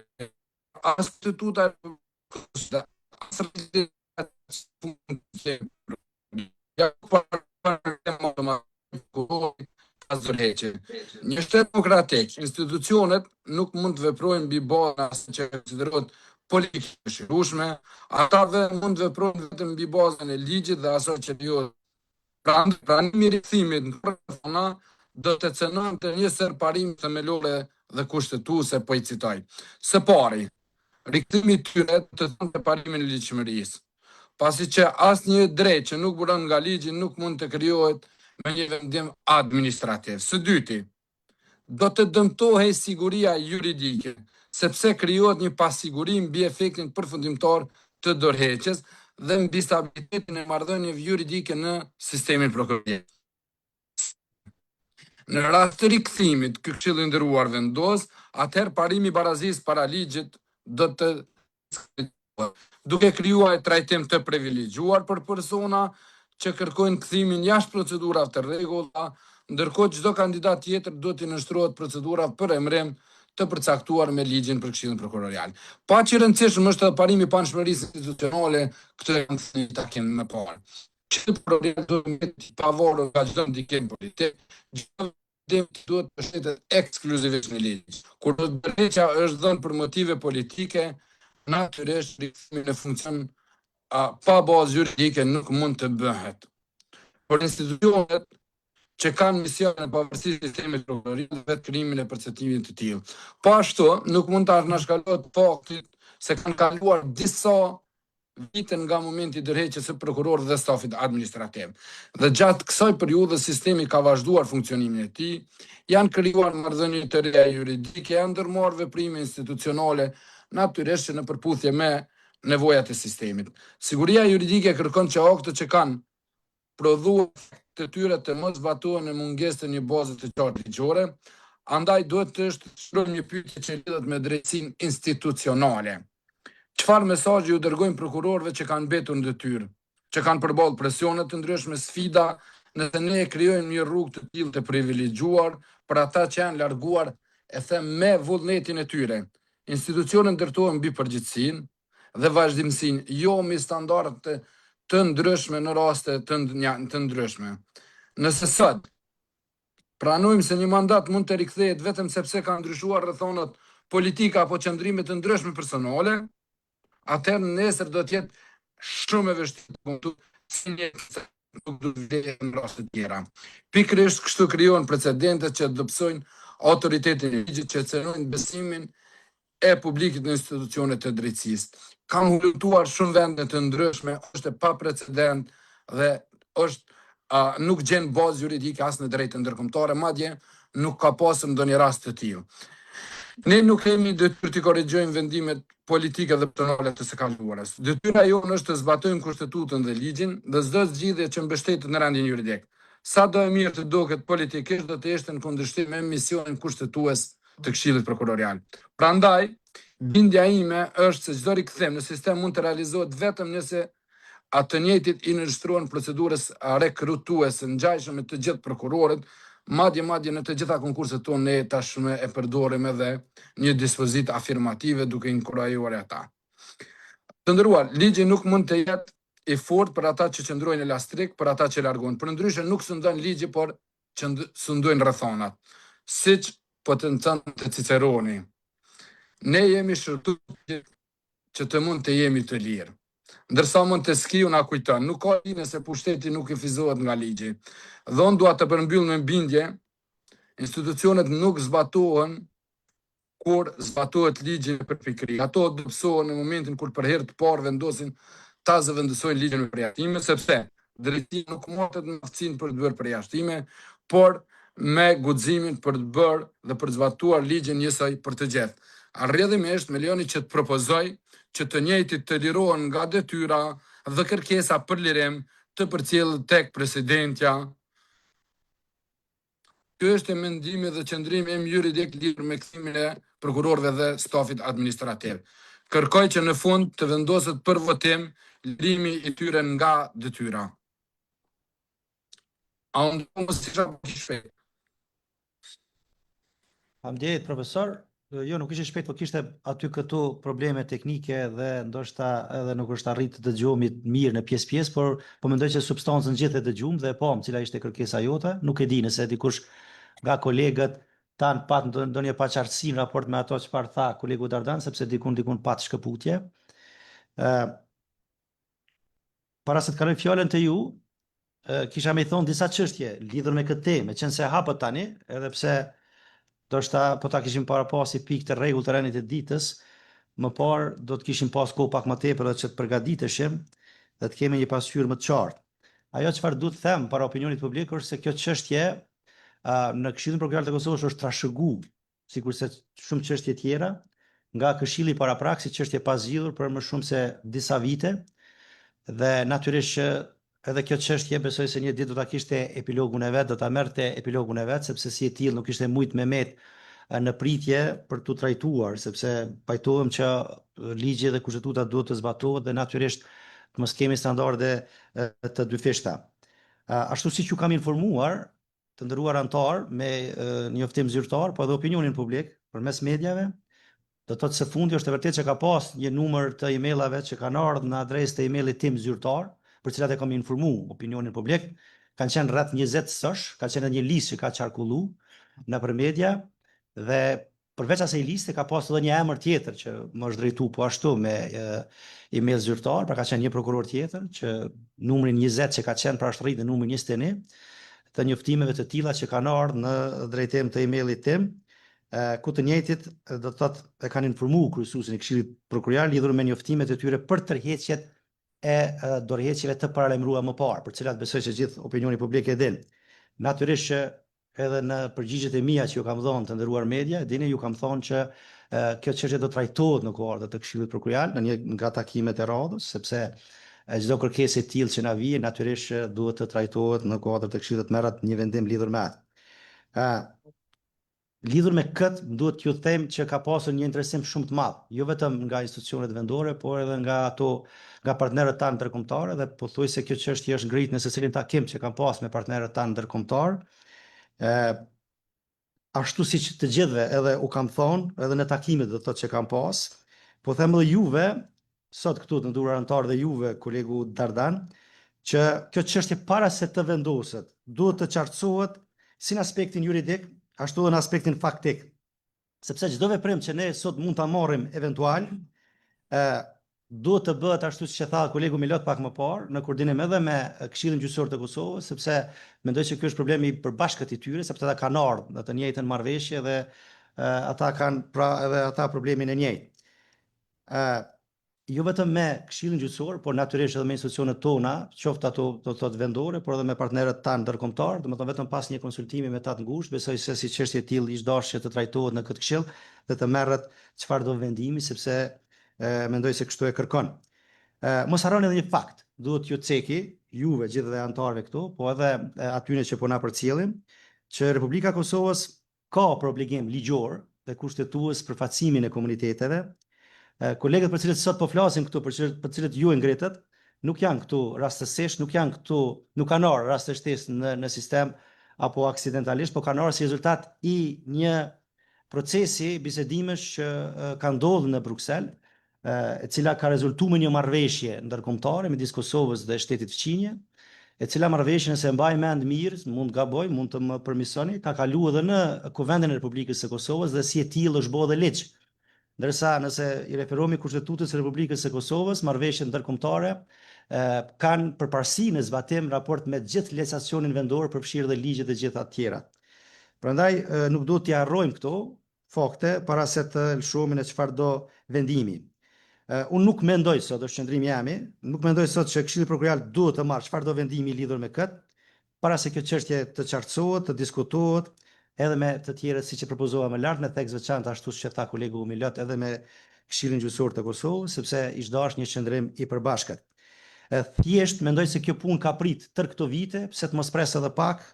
as statuta Një shtet demokratik, institucionet nuk mund të veprojnë mbi bazën që konsiderohet politikë të shërueshme, ata dhe mund të veprojnë vetëm mbi bazën e ligjit dhe asaj që lejohet. Pranimi i rikthimit në persona do të cënonte një sër parime themelore dhe kushtetuese, po i citoj. Së pari, rikthimi i tyre të thonte parimin e ligjshmërisë, pasi që asnjë drejt që nuk buron nga ligji nuk mund të krijohet me një vendim administrativ. Së dyti, do të dëmtohej siguria juridike, sepse krijohet një pasiguri mbi efektin përfundimtar të dorëheqjes dhe mbi stabilitetin e marrëdhënieve juridike në sistemin prokurorisë. Në rast të rikthimit, ky Këshilli i nderuar vendos, atëherë parimi i barazisë para ligjit do të duke krijuar trajtim të privilegjuar për persona që kërkojnë kthimin jashtë procedurave të rregulla, ndërkohë çdo kandidat tjetër do t'i nënshtrohet procedura për emrim të përcaktuar me ligjin për Këshillin Prokurorial. Pa që rëndësishëm është edhe parimi i panshmërisë institucionale, këtë e kanë thënë takim më parë. Këshilli Prokurorial duhet të pavarur nga çdo ndikim politik, çdo vendim duhet të mbështetet ekskluzivisht në ligj. Kur dorëheqja është dhënë për motive politike, natyrisht rikthimi në funksion pa bazë juridike nuk mund të bëhet. Por institucionet që kanë misionin e pavarësisë sistemit prokurorisë dhe vetë krimin e përcaktimit të tillë. Po ashtu, nuk mund të anashkalohet fakti se kanë kaluar disa vite nga momenti i dorëheqjes së prokurorit dhe stafit administrativ. Dhe gjatë kësaj periudhe sistemi ka vazhduar funksionimin e tij, janë krijuar marrëdhënie të reja juridike, janë ndërmarrë veprime institucionale, natyrisht që në përputhje me nevojat e sistemit. Siguria juridike kërkon që aktët që kanë prodhuar të tyre të mos zbatohen në mungesë të një baze të qartë ligjore, andaj duhet të shtrojmë një pyetje që lidhet me drejtësinë institucionale. Çfarë mesazhi ju dërgojmë prokurorëve që kanë mbetur në detyrë, që kanë përballë presione të ndryshme, sfida, nëse ne krijojmë një rrugë të tillë të privilegjuar për ata që janë larguar, e them me vullnetin e tyre. Institucionet ndërtohen mbi përgjegjësinë dhe vazhdimsinë, jo me standarde të ndryshme në raste të ndryshme. Nëse sot pranojmë se një mandat mund të rikthehet vetëm sepse ka ndryshuar rrethonat politika apo qëndrime të ndryshme personale, atëherë nesër do të jetë shumë e vështirë si nuk do të vlerë në raste të tjera. Pikërisht kështu krijohen precedentet që dobësojnë autoritetin e ligjit, që cënojnë besimin e publikut në institucionet të drejtësisë. Kanë hulumtuar shumë vende të ndryshme, është e paprecedent dhe nuk gjen bazë juridike as në drejtën ndërkombëtare, madje nuk ka pasur ndonjë rast të tillë. Ne nuk kemi detyrë të korrigjojmë vendimet politike dhe personale të së kaluarës. Detyra jonë është të zbatojmë kushtetutën dhe ligjin dhe çdo zgjidhje që mbështetet në rendin juridik. sa do e mirë të duket politikisht do të ishte në kundërshtim me misionin kushtetues të Këshillit Prokurorial. Prandaj, bindja ime është se çdo rikthim në sistem mund të realizohet vetëm nëse atë të njëjtit i nënshtrohen procedurës rekrutuese ngjajshme të gjithë prokurorët, madje në të gjitha konkurset tonë ne tashmë e përdorim edhe një dispozitë afirmative duke inkurajuar ata. Të nderuar, ligji nuk mund të jetë i fortë për ata që qëndrojnë elastrik, për ata që largohen. Përndryshe nuk sundon ligji, por sundojnë rrethonat. Siç po të thënë Ciceroni. Ne jemi shërtuar që të mund të jemi të lirë. Ndërsa Montesquieu na kujton, nuk ka ligjë se pushteti nuk kufizohet nga ligji. Dhe unë dua të përmbyll me bindje, institucionet nuk zbatohen kur zbatohet ligji në përpikëri. Ato dobësohen në momentin kur për herë të parë vendosin ta zëvendësojnë ligjin me përjashtime, sepse drejtia nuk motet me aftësinë për të bërë përjashtime, por me guximin për të bërë dhe për të zbatuar ligjin njësoj për të gjithë. Arrjedhimisht me lejoni që të propozoj që të njëjtit të lirohen nga detyra dhe kërkesa për lirim të përcjellë tek presidentja. Ky është mendimi dhe qëndrimi im juridik lidhur me kthimin e prokurorëve dhe stafit administrativ. Kërkoj që në fund të vendoset për votim lirimi i tyre nga detyra. A unë mos isha shpejt. Faleminderit profesor. Jo, nuk ishte shpejt, po kishte aty këtu probleme teknike dhe ndoshta edhe nuk është arrit të dëgjohemi mirë në pjesë, por po mendoj që substancën gjithë e dëgjum dhe po, cila ishte kërkesa jote, nuk e di nëse dikush nga kolegët tan pat ndonjë paqartësi në raport me ato çfarë tha kolegu Dardan, sepse dikun pat shkëputje. Para se të kaloj fjalën te ju, kisha me i thonë disa çështje lidhur me këtë temë, qenë se hapët tani, edhe pse ndoshta po ta kishim para pas si pikë të rregull të rënit të ditës, më parë do të kishim pas kohë pak më tepër dhe që të përgatiteshim dhe të kemi një pasqyrë më të qartë. Ajo çfarë duhet të them para opinionit publik është se kjo çështje në Këshillin Prokuror të Kosovës është trashëguar, sikurse shumë çështje tjera, nga Këshilli paraprak si çështje pa zgjidhur për më shumë se disa vite, dhe natyrisht që edhe kjo çështje besoj se një ditë do ta kishte epilogun e vet, do ta merrte epilogun e vet, sepse si e tillë nuk ishte mujt me met në pritje për tu trajtuar, sepse pajtohem që ligji dhe kushtetuta duhet të zbatohet dhe natyrisht të mos kemi standarde të dyfishta. Ashtu siç ju kam informuar, të nderuar antar me njoftim zyrtar, po edhe opinionin publik përmes mediave, do të thotë se fundi është e vërtetë që ka pas një numër të emailave që kanë ardhur në adresë të emailit tim zyrtar, për cilat e kam informuar opinionin publik, kanë qenë rreth 20 sosh, ka qenë një listë që ka qarkullu nëpër media dhe përveç asaj liste ka pas edhe një emër tjetër që më është drejtu po ashtu me email zyrtar, pra ka qenë një prokuror tjetër që numrin 20 që ka qenë pra është rritë në numrin 21 të njoftimeve të tilla që kanë ardhur në drejtim të emailit tim, ku të njëjtit do të thotë e kanë informuar kryesuesin e Këshillit Prokurorial lidhur me njoftimet e tyre për tërheqjet e dorëheqjeve të paralajmëruara më parë, për cilat besoj se gjithë opinioni publik e din. Natyrisht që edhe në përgjigjet e mia që ju kam dhënë të nderuar media, dini ju kam thonë që kjo çështje do trajtohet në kuadër të Këshillit Prokurorial në një nga takimet e radhës, sepse çdo kërkesë e tillë që na vije natyrisht duhet të trajtohet në kuadër të Këshillit, merret një vendim lidhur me atë. Lidhur me këtë, duhet t'ju them që ka pasur një interesim shumë të madh, jo vetëm nga institucionet vendore, por edhe nga partnerët tanë ndërkombëtarë, dhe pothuajse kjo çështje është ngritur në secilin takim që kam pas me partnerët tanë ndërkombëtar. Ashtu siç të gjithëve edhe u kam thonë, edhe në takimet do të thotë që kam pas, po them edhe juve, sot këtu të nderuar anëtar dhe juve, kolegu Dardan, që kjo çështje para se të vendoset, duhet të qartësohet si në aspektin juridik, ashtu edhe në aspektin faktik. Sepse çdo veprim që ne sot mund ta marrim eventual, duhet të bëhet ashtu siç e tha kolegu Milot pak më parë, në koordinim edhe me Këshillin Gjyqësor të Kosovës, sepse mendoj se ky është problemi i përbashkët i tyre, sepse ata kanë ardhur në të njëjtën marrëveshje dhe ata kanë pra edhe ata problemin e njëjtë. Jo vetëm me Këshillin Gjyqësor, por natyrisht edhe me institucionet tona, qoftë ato do të thotë vendore, por edhe me partnerët tanë ndërkombëtar, domethënë vetëm pas një konsultimi me ta të ngushtë, besoj se si çështje e tillë ish dashje të trajtohet në këtë këshill dhe të merret çfarëdo vendimi, sepse mendoj se kështu e kërkon. Mos harroni edhe një fakt. duhet ju ceki, juve gjithë dhe antarëve këtu, po edhe atyre që po na përcjellim, që Republika e Kosovës ka për obligim ligjor dhe kushtetues përfaqësimin e komuniteteve. Kolegët për cilët sot po flasim këtu, për cilët ju e ngritët, nuk janë këtu rastësisht, nuk kanë ardhur rastësisht në sistem apo aksidentalisht, po kanë ardhur si rezultat i një procesi bisedimesh që ka ndodhur në Bruksel, e cila ka rezultuar me një marrëveshje ndërkombëtare midis Kosovës dhe shtetit fqinje, e cila marrëveshje, nëse mbaj mend mirë, mund gaboj, mund të më permisoni, ka kaluar edhe në Kuvendin e Republikës së Kosovës dhe si e tillë është bërë dhe ligj. Ndërsa nëse i referohemi Kushtetutës së Republikës së Kosovës, marrëveshjet ndërkombëtare kanë përparësi në zbatim raport me gjithë legislacionin vendor, përfshirë dhe ligjet e gjitha të tjera. Prandaj nuk duhet t'i harrojmë këto fakte para se të lëshohemi në çfarëdo vendimi. Unë nuk mendoj sot, është qëndrimi jemi, nuk mendoj sot që Këshilli Prokurorial duhet të marrë çfarëdo vendimi lidhur me këtë, para se kjo çështje të qartësohet, të diskutohet, edhe me të tjerët siç e propozova më lart, me tekst veçantë ashtu siç e tha kolegu Milot, edhe me Këshillin Gjyqësor të Kosovës, sepse ish dashur një qëndrim i përbashkët. Thjesht mendoj se kjo punë ka prit tër këto vite, pse të mos pres edhe pak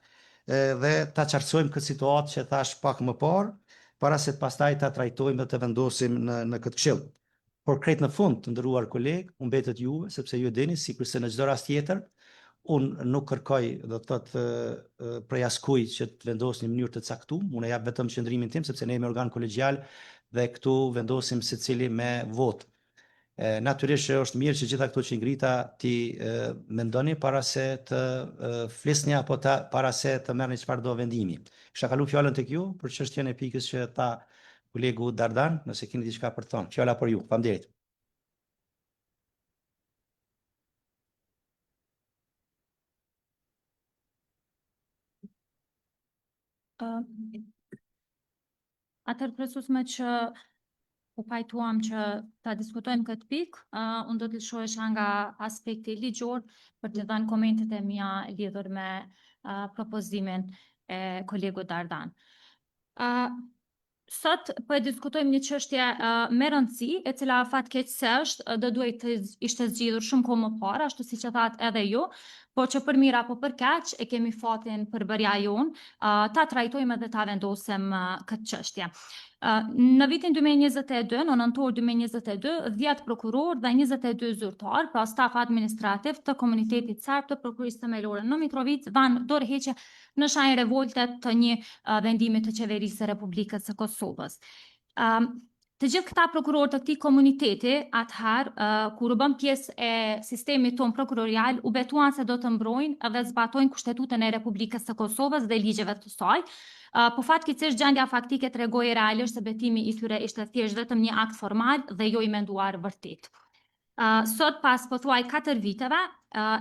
dhe ta qartësojmë këtë situatë që thash pak më parë, para se të pastaj ta trajtojmë dhe të vendosim në këtë këshill. Por krejt në fund, të nderuar kolegë, u mbetet juve, sepse ju e dini, sikurse në çdo rast tjetër, unë nuk kërkoj, do të thotë, prej askujt që të vendosni në mënyrë të caktuar, unë jap vetëm qëndrimin tim, sepse ne jemi organ kolegjial dhe këtu vendosim secili me votë. Natyrisht është mirë që gjitha këto që ngrita ti mendoni para se të flisni apo para se të merrni çfarëdo vendimi. Kisha kalu fjalën tek ju për çështjen e pikës që tha kolegu Dardan, nëse keni diçka për të thonë. Fjala për ju. Faleminderit. Atër presusme që u pajtuam që ta diskutojmë këtë pikë, unë do të lëshohesha nga aspekti ligjor për të dhënë komentet e mia lidhur me propozimin e kolegut Dardan. Sot po e diskutojmë një çështje me rëndësi, e cila fatkeqësisht do duhet të ishte zgjidhur shumë kohë më parë, ashtu siç e thatë edhe ju, po që për mirë apo për keq e kemi fatin për bërja jonë, ta trajtojmë edhe ta vendosim këtë çështje. Në vitin 2022, në nëntor 2022, 10 prokuror dhe 22 zyrtar, pra staf administrativ të komunitetit serb të prokurisë themelore në Mitrovic, dhanë dorëheqje në shenjë revolte të një vendimi të qeverisë së Republikës së Kosovës. Të gjithë këta prokurorë të këtij komuniteti, atëherë, kur u bën pjesë e sistemit ton prokurorial, u betuan se do të mbrojnë dhe zbatojnë Kushtetutën e Republikës së Kosovës dhe ligjeve të saj. Po fatkeqësisht gjendja faktike tregoi realisht se betimi i tyre ishte thjesht vetëm një akt formal dhe jo i menduar vërtet. Sot pas pothuaj 4 viteve,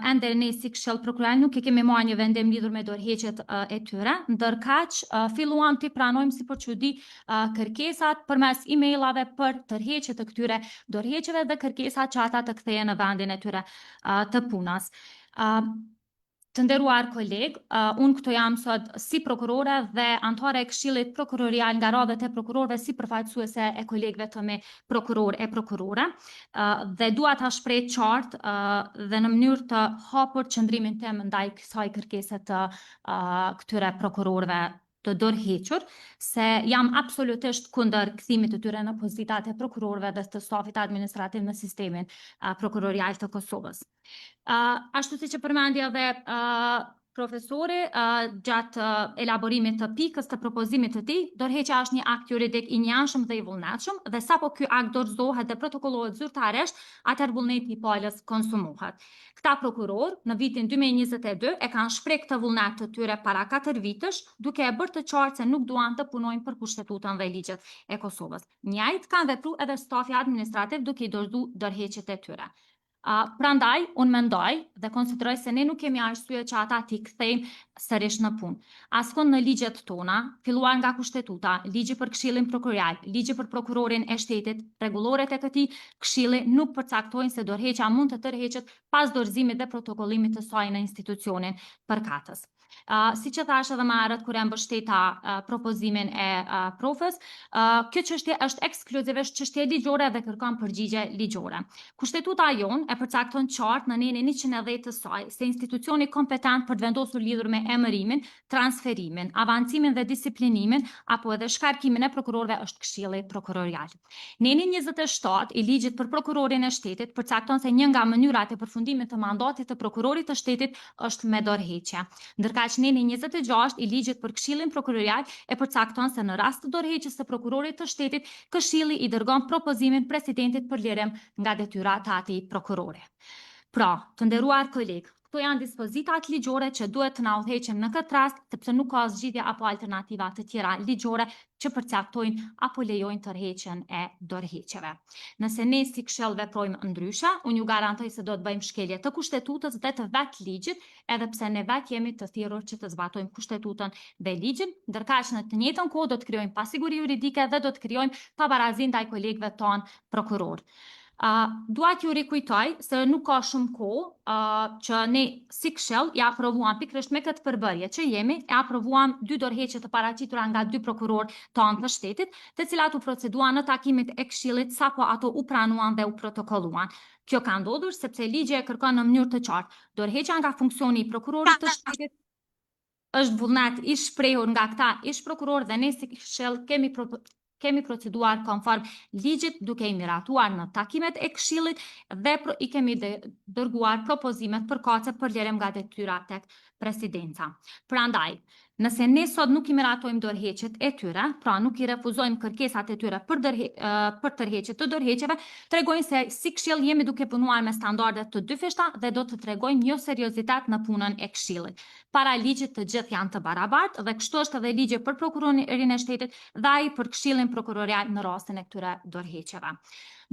ende ne si Këshill Prokurorial nuk e kemi marrë një vendim lidhur me dorëheqjet e tyre, ndërkaq filluam të pranojmë si për çudi kërkesat përmes emailave për tërheqje të këtyre dorëheqjeve dhe kërkesat që ata të kthehen në vendin e tyre të punës. Të nderuar koleg, unë këtu jam sot si prokurore dhe antare e Këshillit Prokurorial nga radhët e prokurorëve si përfaqësuese e kolegëve të me prokuror e prokurore, dhe dua ta shpreh qartë dhe në mënyrë të hapur qëndrimin tim ndaj kësaj kërkese të këtyre prokurorëve të dorëhequr, se jam absolutisht kundër kthimit të tyre në pozitat e prokurorëve dhe të stafit administrativ në sistemin prokurorial të Kosovës. Ashtu si që përmendja dhe profesori gjatë elaborimit të pikës të propozimit të tij, dorëheqja është një akt juridik i njanshëm dhe i vullnetshëm dhe sapo ky akt dorëzohet dhe protokollohet zyrtarisht, atëherë vullneti i palës konsumohet. Këta prokuror në vitin 2022 e kanë shpreh këtë vullnet të tyre para 4 vitesh, duke e bërë të qartë se nuk duan të punojnë për Kushtetutën dhe ligjet e Kosovës. Njëjtë kanë vepruar edhe stafi administrativ duke i dorëzuar dorëheqjet e tyre. Prandaj, unë mendoj dhe konsideroj se ne nuk kemi arsye që ata t'i kthejmë sërish në punë. Askund në ligjet tona, filluar nga Kushtetuta, ligji për Këshillin Prokurorial, ligji për prokurorin e shtetit, rregulloret e këtij këshilli nuk përcaktojnë se dorëheqja mund të tërheqet pas dorëzimit dhe protokollimit të saj në institucionin përkatës. Si që thash edhe më herët kur e mbështeta propozimin e profes, kjo çështje është ekskluzivisht çështje ligjore dhe kërkon përgjigje ligjore. Kushtetuta jon e e përcakton qartë në nenin 110 të saj se institucioni kompetent për të vendosur lidhur me emërimin, transferimin, avancimin dhe disiplinimin apo edhe shkarkimin e prokurorëve është Këshilli Prokurorial. Neni 27 i ligjit për prokurorin e shtetit përcakton se një nga mënyrat e përfundimit të mandatit të prokurorit të shtetit është me dorëheqje. Ndërkaq neni 26 i ligjit për Këshillin Prokurorial e përcakton se në rast të dorëheqjes së prokurorit të shtetit, Këshilli i dërgon propozimin presidentit për lirim nga detyra të atij prokurori. Pra, të nderuar kolegë, këto janë dispozitat ligjore që duhet të na udhëheqin në këtë rast, sepse nuk ka zgjidhje apo alternativa të tjera ligjore që përcaktojnë apo lejojnë tërheqjen e dorëheqjeve. Nëse ne si këshill veprojmë ndryshe, unë ju garantoj se do të bëjmë shkelje të kushtetutës dhe të vetë ligjit, edhe pse ne vetë jemi të thirrur që të zbatojmë kushtetutën dhe ligjin, ndërkaq në të njëjtën kohë do të krijojmë pasiguri juridike dhe do të krijojmë pabarazi ndaj kolegëve tonë prokuror. Dua t'ju rikujtoj se nuk ka shumë kohë që ne si këshill ja aprovuam pikërisht me këtë përbërje që jemi, e aprovuam 2 dorëheqje të paraqitura nga 2 prokurorë tanë të shtetit, të cilat u proceduan në takimet e këshillit sapo ato u pranuan dhe u protokolluan. Kjo ka ndodhur sepse ligji e kërkon në mënyrë të qartë. Dorëheqja nga funksioni i prokurorit të shtetit është vullnet i shprehur nga këta ish prokurorë dhe ne si këshill kemi proceduar konform ligjit duke i miratuar në takimet e këshillit dhe i kemi dërguar propozimet përkatëse për lirim nga detyra tek presidenca. Prandaj, nëse ne sot nuk i miratojmë dorëheqjet e tyre, pra nuk i refuzojmë kërkesat e tyre për tërheqje të dorëheqjeve, tregojnë se si këshill jemi duke punuar me standarde të dyfishta dhe do të tregojnë jo seriozitet në punën e këshillit. Para ligjit të gjithë janë të barabartë dhe kështu është edhe ligji për prokurorin e shtetit dhe ai për Këshillin Prokurorial në rastin e këtyre dorëheqjeve.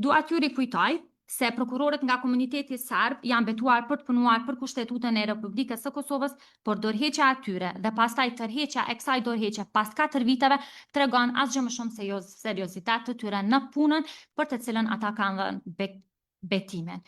Dua t'ju rikujtoj se prokurorët nga komuniteti serb janë betuar për të punuar për Kushtetutën e Republikës së Kosovës, por dorëheqja e tyre dhe pastaj tërheqja e kësaj dorëheqje pas 4 viteve tregon asgjë më shumë se jo seriozitet të tyre në punën për të cilën ata kanë dhënë betimin.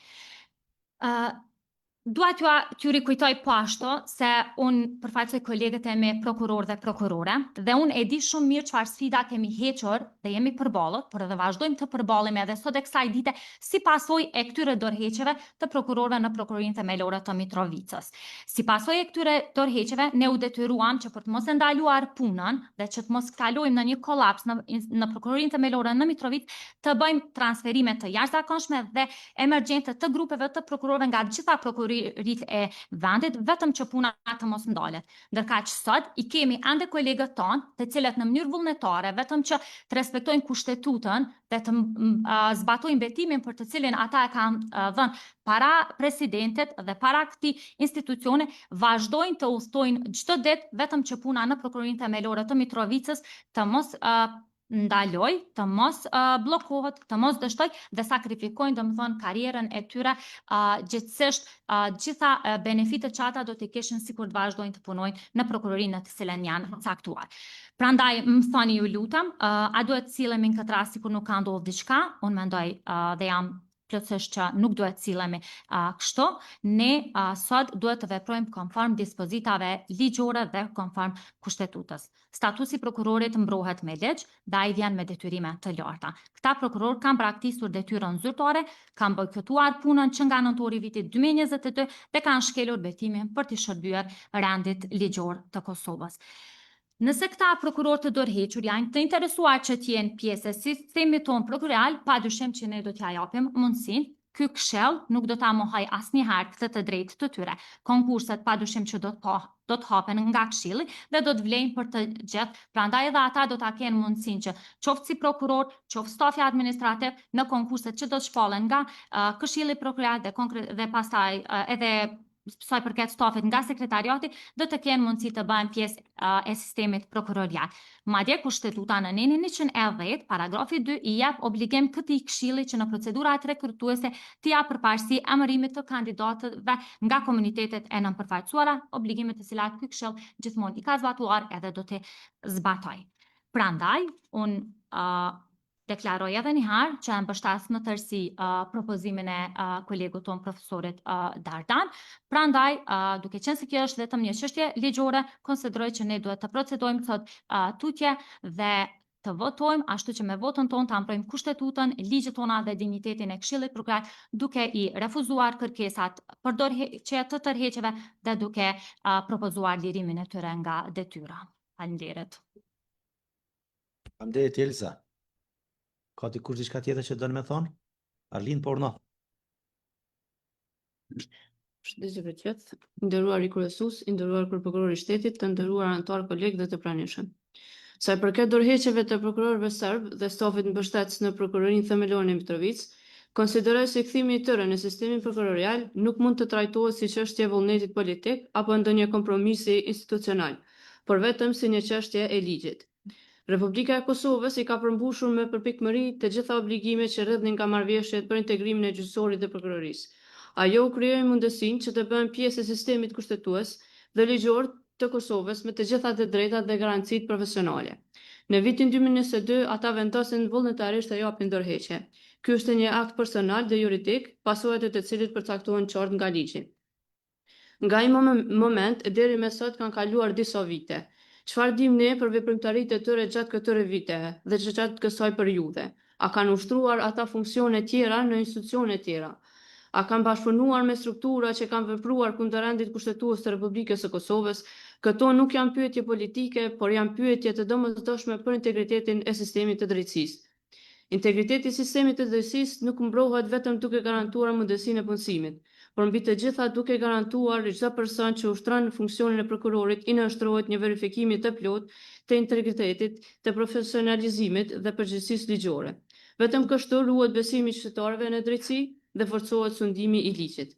Dua t'ju rikujtoj po ashtu se unë përfaqësoj kolegët e me prokuror dhe prokurore dhe unë e di shumë mirë çfarë sfida kemi hequr dhe jemi përballur, por edhe vazhdojmë të përballemi edhe sot e kësaj dite si pasojë e këtyre dorëheqjeve të prokurorëve në Prokurorinë Themelore të Mitrovicës. Si pasojë e këtyre dorëheqjeve ne u detyruam që për të mos e ndaluar punën dhe që të mos kalojmë në një kolaps në Prokurorinë Themelore në Mitrovicë, të bëjmë transferime të jashtëzakonshme dhe emergjente të grupeve të prokurorëve nga të gjitha prokuroritë e vendit, vetëm që puna të mos ndalet. Ndërkaq sot i kemi ende kolegët tonë, të cilët në mënyrë vullnetare, vetëm që të respektojnë kushtetutën dhe të zbatojnë betimin për të cilin ata e kanë dhënë para presidentit dhe para këtij institucioni, vazhdojnë të udhtojnë çdo ditë, vetëm që puna në Prokurorinë Themelore të Mitrovicës të mos ndaloj, të mos bllokohet, të mos dështoj dhe sakrifikojnë domethënë karrierën e tyre gjithsesi gjitha benefitet që ata do t'i kishin sikur të vazhdojnë të punojnë në prokurorinë të cilën janë caktuar. Prandaj më thoni ju lutem, a duhet të sillemi në këtë rast sikur nuk ka ndodhur diçka? Unë mendoj dhe jam plotësisht që nuk duhet sillemi kështu. Ne sot duhet të veprojmë konform dispozitave ligjore dhe konform kushtetutës. Statusi prokurorit mbrohet me ligj dhe ai vjen me detyrime të larta. Këta prokuror kanë braktisur detyrën zyrtare, kanë bojkotuar punën që nga nëntori vitit 2022 dhe kanë shkelur betimin për të shërbyer rendit ligjor të Kosovës. Nëse këta prokuror të dorëhequr janë të interesuar që të jenë pjesë e sistemit tonë prokurorial, padyshim që ne do t'ja japim mundësinë. Ky këshill nuk do ta mohoj asnjëherë këtë të drejtë të tyre. Konkurset padyshim që do të hapen nga këshilli dhe do të vlejnë për të gjithë. Prandaj edhe ata do ta kenë mundësinë që qoftë si prokuror, qoftë stafi administrativ në konkurset që do të shpallen nga Këshilli Prokurorial dhe pastaj edhe sa i përket stafit nga sekretariati, do të kenë mundësi të bëhen pjesë e sistemit prokurorial. Madje kushtetuta në nenin 110, paragrafi 2 i jep obligim këtij këshilli që në procedurat rekrutuese të jap përparësi emërimit të kandidatëve nga komunitetet e nënpërfaqësuara, obligimet të cilat ky këshill gjithmonë i ka zbatuar edhe do të zbatojë. Prandaj, unë deklaroj edhe një herë që e mbështas në tërësi propozimin e kolegut tonë profesorit Dardan. Prandaj, duke qenë se kjo është vetëm një çështje ligjore, konsideroj që ne duhet të procedojmë sot tutje dhe të votojmë, ashtu që me votën tonë të amprojmë kushtetutën, ligjet tona dhe dignitetin e Këshillit Prokurar, duke i refuzuar kërkesat për dorëheqje të tërheqjeve dhe duke propozuar lirimin e tyre nga detyra. Faleminderit. Faleminderit Elsa. Ka dikush diçka tjetër që dënë me thonë? Arlin, por no. Përshëndetje për gjithë, nderuar i kryesues, i nderuar prokuror i shtetit, të nderuar anëtar kolegë dhe të pranishëm. Sa i përket dorëheqjeve të prokurorëve serb dhe stafit mbështetës në prokurorinë themelore në Mitrovic, konsideroj se kthimi i tyre në sistemin prokurorial nuk mund të trajtohet si çështje vullnetit politik apo ndonjë kompromisi institucional, por vetëm si një çështje e ligjit. Republika e Kosovës i ka përmbushur me përpikmëri të gjitha obligimet që rrëdhin nga marrëveshjet për integrimin e gjyqësorit dhe prokurorisë. Ajo u krijoi mundësinë që të bëhen pjesë e sistemit kushtetues dhe ligjor të Kosovës me të gjitha të drejtat dhe garancitë profesionale. Në vitin 2022 ata vendosin vullnetarisht të japin dorëheqje. Ky është një akt personal dhe juridik, pasojat e të cilit përcaktohen qartë nga ligji. Nga ai moment deri me sot kanë kaluar disa vite. Çfarë dim ne për veprimtaritë e tyre gjatë këtyre viteve dhe gjatë kësaj periudhe? A kanë ushtruar ata funksione tjera në institucione tjera? A kanë bashkëpunuar me struktura që kanë vepruar kundër rendit kushtetues të Republikës së Kosovës? Këto nuk janë pyetje politike, por janë pyetje të domosdoshme për integritetin e sistemit të drejtësisë. Integriteti i sistemit të drejtësisë nuk mbrohet vetëm duke garantuar mundësinë e punësimit, por mbi të gjitha duke garantuar çdo person që ushtron funksionin e prokurorit i nënshtrohet një verifikimi të plotë të integritetit, të profesionalizimit dhe përgjegjësisë ligjore. Vetëm kështu ruhet besimi i qytetarëve në drejtësi dhe forcohet sundimi i ligjit.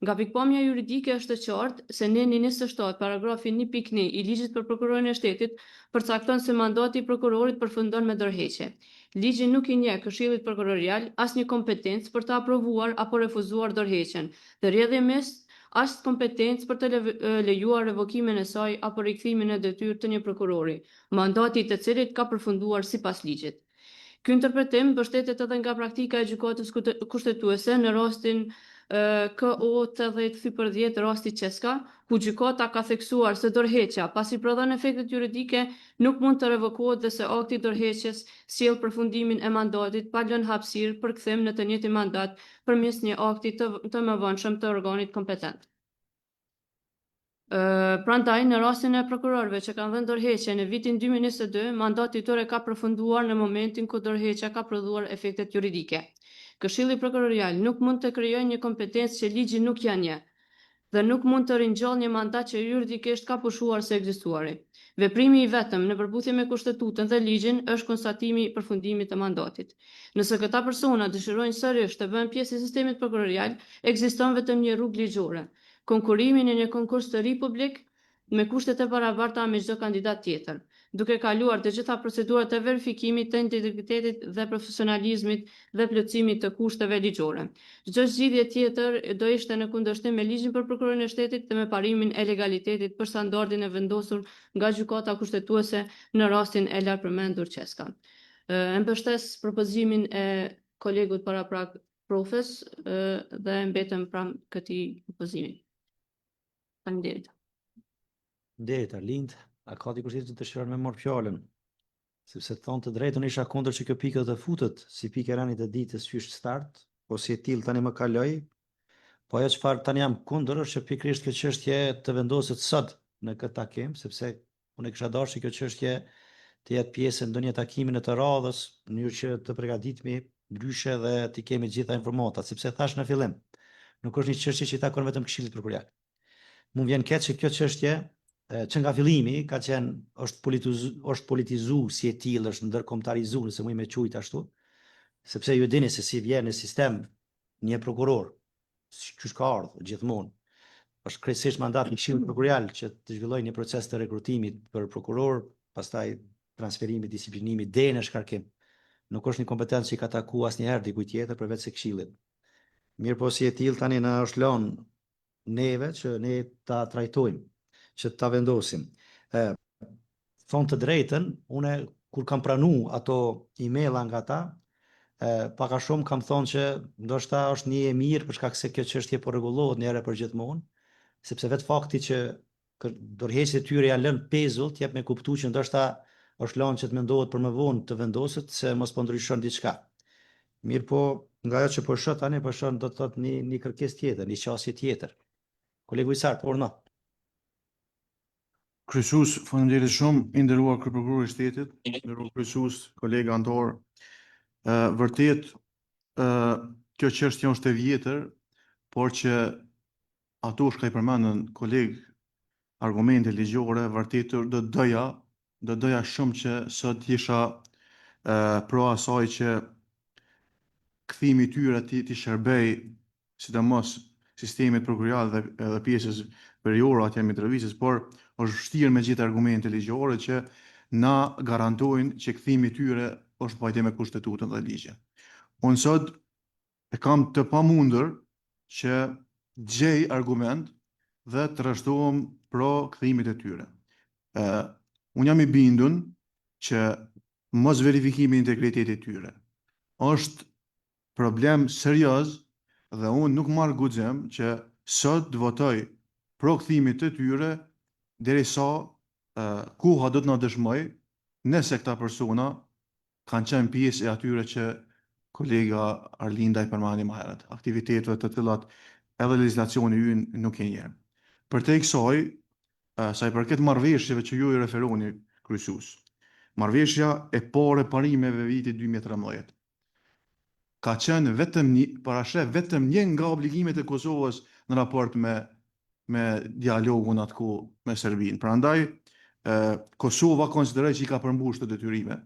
Nga pikpamja juridike është të qartë se neni 27 paragrafi 1.1 i ligjit për prokurorin e shtetit përcakton se mandati i prokurorit përfundon me dorëheqje. Ligji nuk i njeh Këshillit Prokurorial asnjë kompetencë për të aprovuar apo refuzuar dorëheqjen, dhe rrjedhimisht as kompetencë për të lejuar revokimin e saj apo rikthimin e detyrë të një prokurori, mandati i të cilit ka përfunduar sipas ligjit. Ky interpretim mbështetet edhe nga praktika e gjykatës kushtetuese në rastin KO 80/10 rasti Qeska, ku gjykata ka theksuar se dorëheqja, pasi prodhon efektet juridike, nuk mund të revokohet dhe se akti i dorëheqjes sjell përfundimin e mandatit pa lënë hapësirë për kthim në të njëjtin mandat përmes një akti të mëvonshëm të organit kompetent. Prandaj, në rastin e prokurorëve që kanë dhënë dorëheqje në vitin 2022, mandati i tyre ka përfunduar në momentin ku dorëheqja ka prodhuar efektet juridike. Këshilli Prokurorial nuk mund të krijojë një kompetencë që ligji nuk ja njeh dhe nuk mund të ringjallë një mandat që juridikisht ka pushuar së ekzistuari. Veprimi i vetëm në përputhje me kushtetutën dhe ligjin është konstatimi i përfundimit të mandatit. Nëse këta persona dëshirojnë sërish të bëhen pjesë e sistemit prokurorial, ekziston vetëm një rrugë ligjore: konkurrimi në një konkurs të ri publik me kushtet e barabarta me çdo kandidat tjetër, duke kaluar të gjitha procedurat e verifikimit të integritetit dhe profesionalizmit dhe plotësimit të kushteve ligjore. Çdo zgjidhje tjetër do ishte në kundërshtim me ligjin për prokurorin e shtetit dhe me parimin e legalitetit për standardin e vendosur nga gjykata kushtetuese në rastin e lartpërmendur Qeska. Mbështes propozimin e kolegut paraprak profes dhe mbetem pranë këtij propozimi. Faleminderit. Faleminderit Arlind. A ka dikush tjetër që dëshiron me marr fjalën? Sepse të thonë të drejtën isha kundër që kjo pikë të futet si pikë e rënit e ditës fysh start, po si e tillë tani më kaloj. Po ajo çfarë tani jam kundër është që pikërisht kjo çështje të vendoset sot në këtë takim, sepse unë kisha dashur kjo çështje të jetë pjesë e ndonjë takimi në të radhës, në mënyrë që të përgatitemi ndryshe dhe të kemi të gjitha informatat, sepse thash në fillim, nuk është një çështje që i takon vetëm Këshillit Prokurorial. Mu vjen keq që kjo çështje që nga fillimi ka qenë është politizuar si e tillë, është ndërkombëtarizuar, nëse më me quajt ashtu, sepse ju dini se si vjen në sistem një prokuror, që ka ardhur gjithmonë. Është kryesisht mandati i Këshillit Prokurorial që të zhvillojë një proces të rekrutimit për prokuror, pastaj transferimit, disiplinimit deri në shkarkim. Nuk është një kompetencë që i ka takuar asnjëherë dikujt tjetër përveç se Këshillit. Mirë po si e tillë tani na është lënë neve që ne ta trajtojmë, që ta vendosim. Thonë të drejtën, une kur kam pranu ato emaila nga ta, paka shumë kam thonë që ndoshta është një e mirë për shkak se kjo çështje po rregullohet një herë për gjithmonë, sepse vetë fakti që dorëheqjet e tyre janë lënë pezull, t'jep me kuptuar që ndoshta është lanë që të mendohet për më vonë të vendoset se mos po ndryshon diçka. Mirë po, nga ajo që po shoh tani, po shoh do të thotë një kërkesë tjetër, një qasje tjetër. Kolegu Isar, por no. Kryesues, faleminderit shumë, i nderuar kryeprokuror i shtetit, nderuar kryesues, kolega antar. Vërtet, kjo çështje është e vjetër, por që ato shka i përmendën koleg argumente ligjore, vërtet do doja shumë që sot isha pro asaj që kthimi i tyre ti shërbej sidomos sistemit prokurorial dhe edhe pjesës veriore atje Mitrovicës, por është vështirë me gjithë argumente ligjore që na garantojnë që kthimi i tyre është pajtim me kushtetutën dhe ligjen. Unë sot e kam të pamundur që gjej argument dhe të rreshtohem pro kthimit e tyre. Unë jam i bindun që mos verifikimi i integritetit tyre është problem serioz dhe unë nuk marr guxim që sot të votoj pro kthimit të tyre derisa koha do të na dëshmoj nëse këta persona kanë qenë pjesë e atyre që kolega Arlinda i përmandi më herët, aktiviteteve të cilat edhe legjislacioni ynë nuk e njeh. Për te kësaj, sa i përket marrëveshjeve që ju i referoni kryesues, marrëveshja e parë parimeve vitit 2013 ka qenë vetëm një nga obligimet e Kosovës në raport me dialogun atku me Serbinë. Prandaj, Kosova konsideroj që i ka përmbush të detyrime,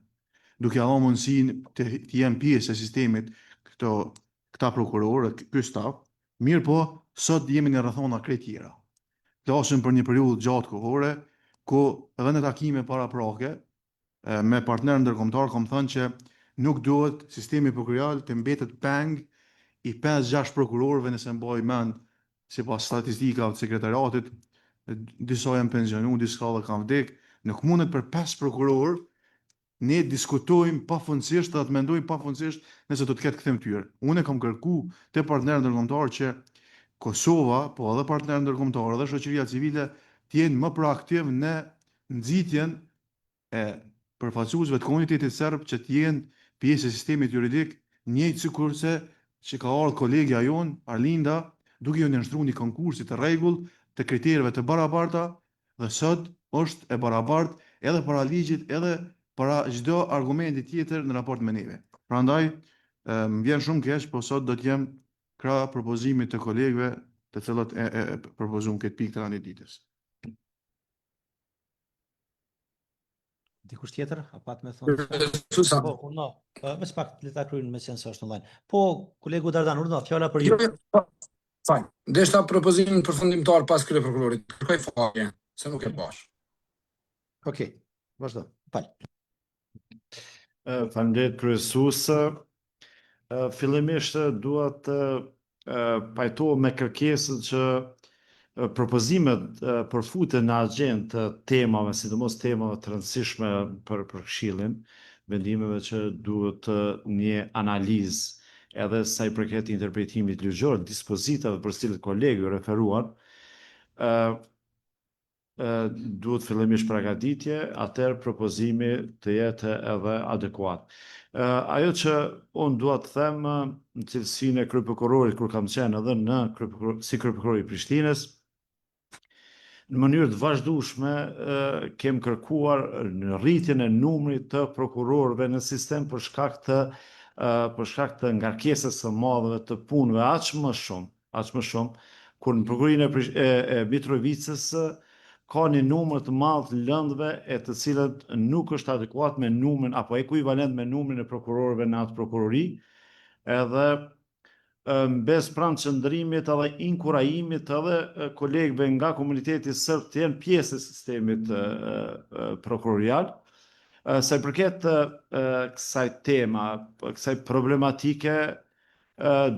duke dhënë mundësinë të jenë pjesë e sistemit këta prokurorë, ky staf, mirë po, sot jemi në rrethona krejt tjera. Flasim për një periudhë gjatë kohore, ku edhe në takime paraprake, me partner ndërkombëtar kam thënë që nuk duhet sistemi prokurorial të mbetet peng i 5-6 prokurorëve nëse mbaj mend sipas statistikave të sekretariatit, disa janë pensionuar, disa edhe kanë vdek, nuk mundet për 5 prokurorë ne diskutojmë pafundësisht dhe të mendojmë pafundësisht nëse do të ketë kthim tyre. Unë kam kërkuar te partnerë ndërkombëtar që Kosova, po edhe partnerë ndërkombëtar dhe shoqëria civile të jenë më proaktiv në nxitjen e përfaqësuesve të komunitetit serb që të jenë pjesë e sistemit juridik, njëjtë sikurse që ka ardhur kolegja jon, Arlinda, duke ju nënshtruar një konkursi të rregull, të kriterëve të barabarta, dhe sot është e barabartë edhe para ligjit, edhe para çdo argumenti tjetër në raport me neve. Prandaj, më vjen shumë keq, po sot do të jem krah propozimit të kolegëve të cilët e propozojnë këtë pikë të rani ditës. Dikush tjetër, a pat me thonë? Susan. Po, urno, me pak le ta kryejnë me qenë se është online. Po, kolegu Dardan, urno, fjala për ju. Fajn. Deshta propozimin përfundimtar pas kryeprokurorit. Kërkoj falje, se nuk e bash. Okej, vazhdo. Fal. Faleminderit kryesues. Fillimisht dua të pajtohem me kërkesën që propozimet përfuten në agjendë të temave, sidomos temave të rëndësishme për Këshillin, vendimeve që duhet një analizë edhe sa i përket interpretimit ligjor, dispozitave për cilët kolegu referuan, duhet fillimisht përgatitje, atëherë propozimi të jetë edhe adekuat. Ajo që unë dua të them në cilësinë e kryeprokurorit kur kam qenë edhe si kryeprokuror i Prishtinës, në mënyrë të vazhdueshme kem kërkuar në rritjen e numrit të prokurorëve në sistem për shkak të ngarkesës së madhe të punëve aq më shumë, kur në prokurorinë e Mitrovicës ka një numër të madh të lëndëve e të cilët nuk është adekuat me numrin apo ekuivalent me numrin e prokurorëve në atë prokurori, edhe mbes pranë qëndrimit edhe inkurajimit edhe kolegëve nga komuniteti serb të jenë pjesë e sistemit prokurorial. Sa i përket kësaj tema, kësaj problematike,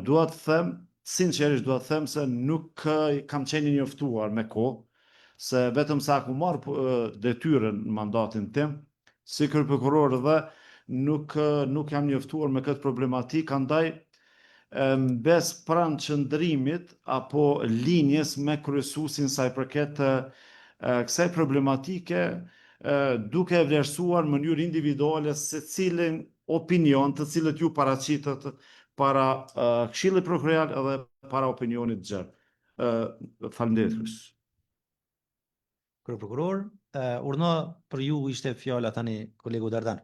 dua të them, sinqerisht dua të them se nuk kam qenë i njoftuar me kohë, se vetëm sa ku marr detyrën në mandatin tim, si kryeprokuror dhe nuk jam njoftuar me këtë problematikë, andaj mbes pranë qëndrimit apo linjes me kryesuesin sa i përket kësaj problematike, duke e vlerësuar në mënyrë individuale se cilin opinion të cilët ju paraqitët para Këshillit Prokurorial edhe para opinionit të gjerë. Faleminderit Kryes. Krye prokuror, urna për ju ishte fjala tani kolegu Dardan.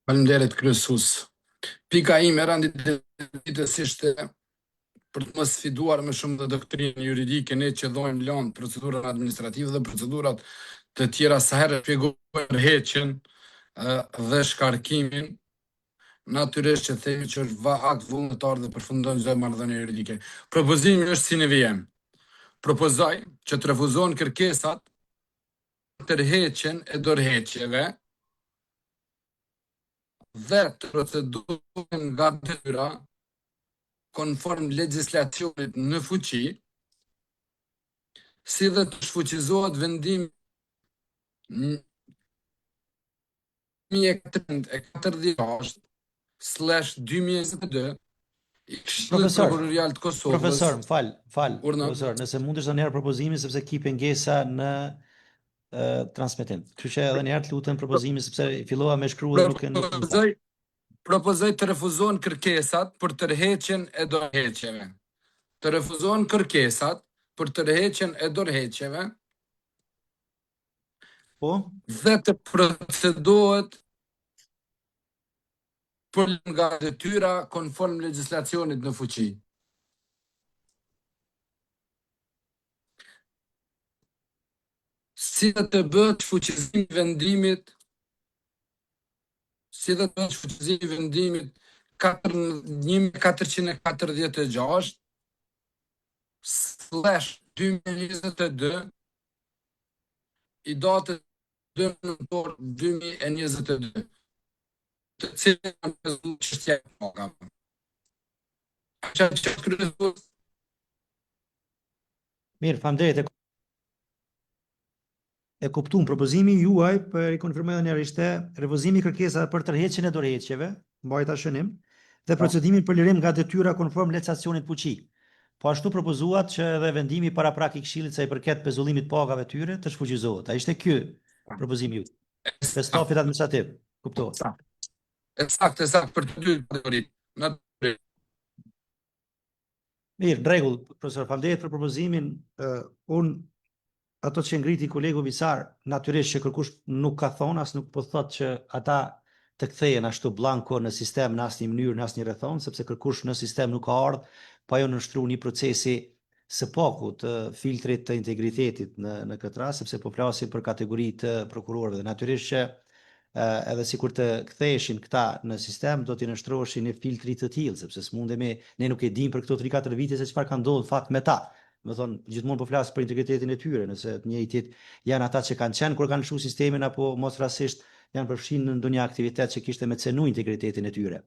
Faleminderit kryesues. Pika ime randitës ishte për të mos sfiduar më shumë dhe doktrinë juridike, ne që dojmë lanë procedurat administrative dhe procedurat të tjera sa herë shpjegojmë tërheqjen dhe shkarkimin, natyrisht që themi që është akt vullnetar dhe përfundon çdo marrëdhënie juridike. Propozimi është si në vijim. Propozoj që të refuzohen kërkesat për tërheqjen e dorëheqjeve dhe të procedohen nga detyra konform legjislacionit në fuqi, si dhe të shfuqizohet vendim 1446/2022 i Këshillit Prokurorial të Kosovës. Profesor, fal, Urna. profesor, nëse mundesh edhe një herë propozimin sepse ki pengesa në transmetim. Kështu që edhe një herë të lutem propozimin sepse fillova me shkruar nuk Propozoj të refuzohen kërkesat për tërheqjen e dorëheqjeve. Të refuzohen kërkesat për tërheqjen e dorëheqjeve po, dhe të procedohet për nga detyra konform legjislacionit në fuqi. Si dhe të bëhet shfuqizimi i vendimit 1446/2022 i datës 2 nëntor 2022, të cilën kanë rezultuar çështja e pagave. mirë, faleminderit. E kuptum propozimi juaj për i konfirmoj edhe një herë ishte refuzimi kërkesave për tërheqjen e dorëheqjeve, mbajta shënim, dhe procedimin për lirim nga detyra konform legislacionit fuqi. Po ashtu propozuat që edhe vendimi paraprak i Këshillit sa i përket pezullimit pagave tyre të shfuqizohet. A ishte ky propozimi juaj? Për stafit administrativ, kuptohet. Sakt për të dy kategoritë. Mirë, në rregull, profesor, faleminderit për propozimin. Unë ato që ngriti kolegu Visar, natyrisht që kërkush nuk ka thonë, as nuk po thotë që ata të kthehen ashtu blanko në sistem në asnjë mënyrë, në asnjë rrethon, sepse kërkush në sistem nuk ka ardhur, pa jo nështruar një procesi së paku të filtrit të integritetit në këtë rast, sepse po flasim për kategori të prokurorëve. Natyrisht që edhe sikur të ktheheshin këta në sistem, do t'i nështroheshin një filtri të tillë, sepse s'mundemi, ne nuk e dim për këto 3-4 vite se çfarë ka ndodhur fakt me ta. Më thonë, gjithmonë po flas për integritetin e tyre, nëse të njëjtit janë ata që kanë qenë kur kanë lëshuar sistemin apo mos rastësisht janë përfshirë në ndonjë aktivitet që kishte me cenu integritetin e tyre.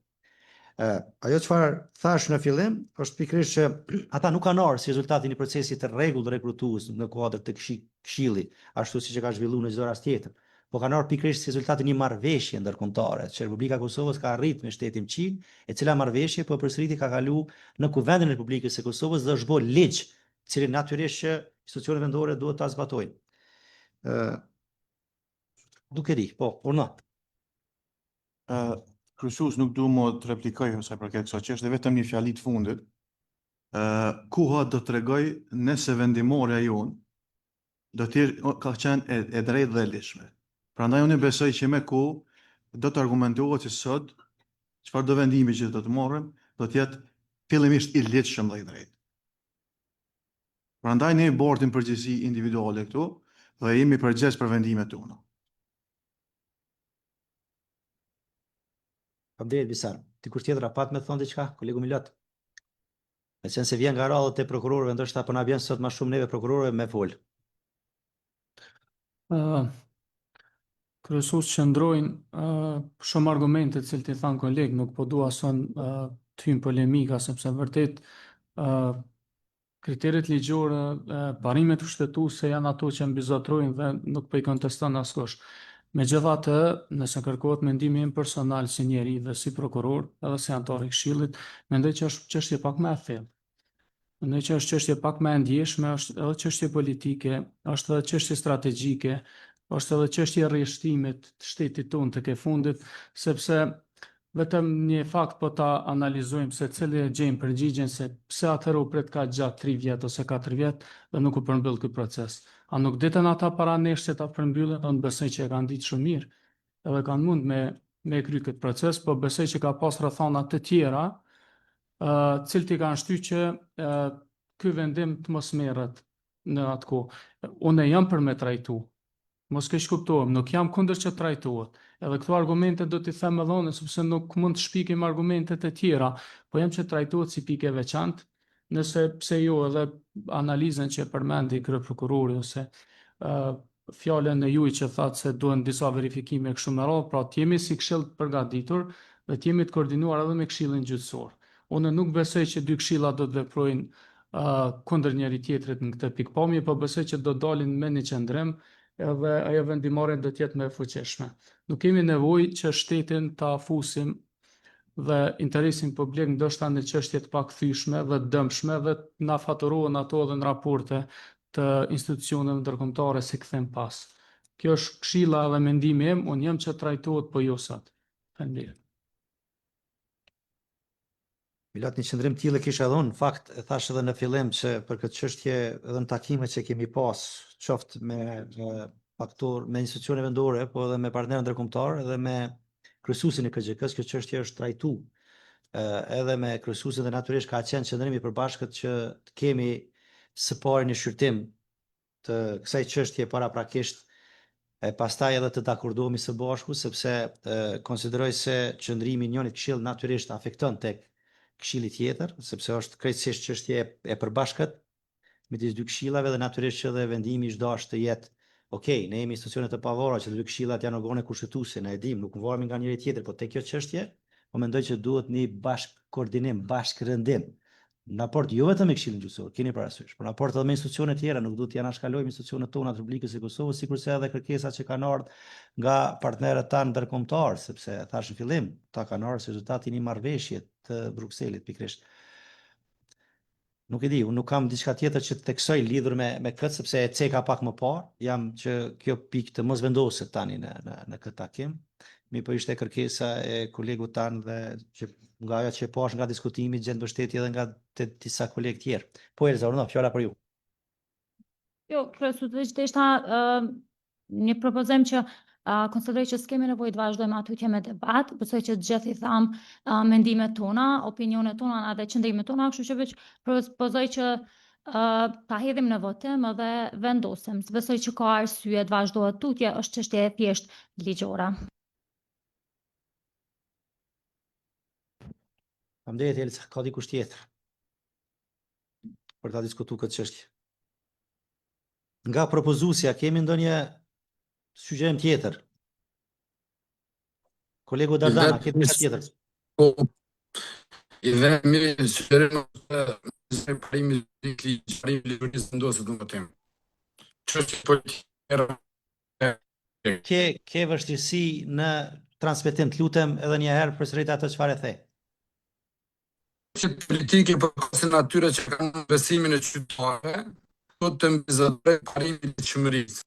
Ajo çfarë thash në fillim është pikërisht që ata nuk kanë ardhur si rezultati i një procesi të rregullt rekrutues në kuadër të Këshillit, ashtu siç e ka zhvilluar në çdo rast tjetër. Po kanë ardhur pikërisht si rezultati i një marrëveshje ndërkombëtare që Republika e Kosovës ka arritur me shtetin Çin, e cila marrëveshje po përsëriti ka kaluar në Kuvendin e Republikës së Kosovës dhe është bërë ligj, cilin natyrisht që institucionet vendore duhet ta zbatojnë. Duke di, po, urna. Kryesues, nuk du më të replikoj sa i përket kësaj çështje, vetëm një fjali të fundit. Kuha do t'rregoj nëse vendimorja jonë do të ka qenë e drejtë dhe e lishme. Prandaj unë besoj që me kohë do të argumentohet që sot çfarë do vendimi që do të marrim do të jetë fillimisht i ligjshëm dhe i drejtë. Prandaj ne bordim përgjegjësi individuale këtu dhe jemi përgjegjës për vendimet tona. Faleminderit Visar. Dikush tjetër apat me thonë diçka, kolegu Milot? Me qenë se vjen nga radhët e prokurorëve, ndoshta po na vjen sot më shumë neve prokurorëve me fol. Kryesues qëndrojnë shumë argumente të cilët i thanë kolegë, nuk po dua son të hym polemika sepse vërtet kriteret ligjore, parimet kushtetuese janë ato që mbizotrojnë dhe nuk po i konteston askush. Megjithatë, nëse kërkohet mendimi im personal si njeri dhe si prokuror, edhe si antar i Këshillit, mendoj që është çështje pak më e thellë. Mendoj që është çështje pak më e ndjeshme, është edhe çështje politike, është edhe çështje strategjike, është edhe çështje e rrjeshtimit të shtetit tonë tek e fundit, sepse vetëm një fakt po ta analizojmë se cili e gjejmë përgjigjen se pse atëherë u pret ka gjatë 3 vjet ose 4 vjet dhe nuk u përmbyll ky proces. A nuk ditën ata para nesh që ta përmbyllin? Unë besoj që e kanë ditë shumë mirë edhe kanë mund me kry këtë proces, po besoj që ka pas rrethana të tjera, cilët i kanë shtyr që ky vendim të mos merret në atë kohë. Unë jam për me trajtu, mos keq kuptohem, nuk jam kundër që trajtohet. Edhe këto argumente do t'i them edhe unë, sepse nuk mund të shpikim argumentet e tjera, po jam që trajtohet si pikë e veçantë, nëse pse jo edhe analizën që përmendi kryeprokurori ose fjalën e juaj që thatë se duhen disa verifikime kështu me radhë, pra të jemi si këshill të përgatitur dhe të jemi të koordinuar edhe me këshillin gjyqësor. Unë nuk besoj që dy këshilla do të veprojnë kundër njëri tjetrit në këtë pikpamje, po besoj që do dalin me një qëndrim edhe ajo vendimarrje do të jetë më e fuqishme. Nuk kemi nevojë që shtetin ta fusim dhe interesin publik ndoshta në çështje të pakthyeshme dhe dëmshme dhe na faturohen ato edhe në raporte të institucioneve ndërkombëtare si kthem pas. Kjo është këshilla dhe mendimi im, unë jam që trajtohet po jo sot. Faleminderit. Milat një qëndrim tillë kisha dhënë, në fakt e thash edhe në fillim që për këtë çështje edhe në takimet që kemi pas, qoftë me me institucione vendore, po edhe me partnerë ndërkombëtar, edhe me kryesuesin e KGK-s, kjo çështje është trajtuar edhe me kryesuesin dhe natyrisht ka qenë qëndrimi i përbashkët që të kemi së pari një shqyrtim të kësaj çështje paraprakisht e pastaj edhe të dakordohemi së bashku, sepse konsideroj se qëndrimi i njëjtit këshill natyrisht afekton tek këshilli tjetër, sepse është krejtësisht çështje e përbashkët midis dy këshillave dhe natyrisht që edhe vendimi çdo është të jetë okej, ne jemi institucione të pavarura që dy këshillat janë organe kushtetuese, ne e dimë, nuk varemi nga njëri tjetri, po tek kjo çështje, po mendoj që duhet një bashk koordinim, bashkërëndim. Në raport jo vetëm me Këshillin Gjyqësor, keni parasysh, por në raport edhe me institucione tjera, nuk duhet t'ja anashkalojmë institucionet tona të Republikës së Kosovës, sikurse edhe kërkesat që kanë ardhur nga partnerët tanë ndërkombëtar, sepse thash në fillim, ta kanë ardhur si rezultati i një marrëveshje të Brukselit pikërisht. Nuk e di, unë nuk kam diçka tjetër që të theksoj lidhur me këtë, sepse e ceka pak më parë, jam që kjo pikë të mos vendoset tani në këtë takim. Mi po ishte kërkesa e kolegut tanë dhe që nga ajo që pash nga diskutimi gjend mbështetje edhe nga disa kolegë tjerë. Po Elza, urdhno, fjala për ju. Jo, kryesisht ishte një propozim që konsideroj që s'kemi nevojë të vazhdojmë atutje me debat, besoj që gjithë i tham mendimet tona, opinionet tona edhe qëndrimet tona, kështu që veç propozoj që ta hedhim në votim edhe vendosim. Besoj që ka arsye të vazhdohet tutje, është çështje e thjesht ligjore. Faleminderit Elza, ka dikush tjetër për ta diskutuar këtë çështje? Nga propozuesja kemi ndonjë sugjerim tjetër? Kolegu Dardana, kemi diçka tjetër? Po, i dhe mirë sugjerim se parimi i ligjërisë vendoset në votim. Çështje politike. Ke vështirësi në transmetim, të lutem edhe një herë përsërit atë çfarë the. Çështje politike për kësaj natyre që kanë besimin e qytetarëve, do të mbizotoj parimin e ligjshmërisë.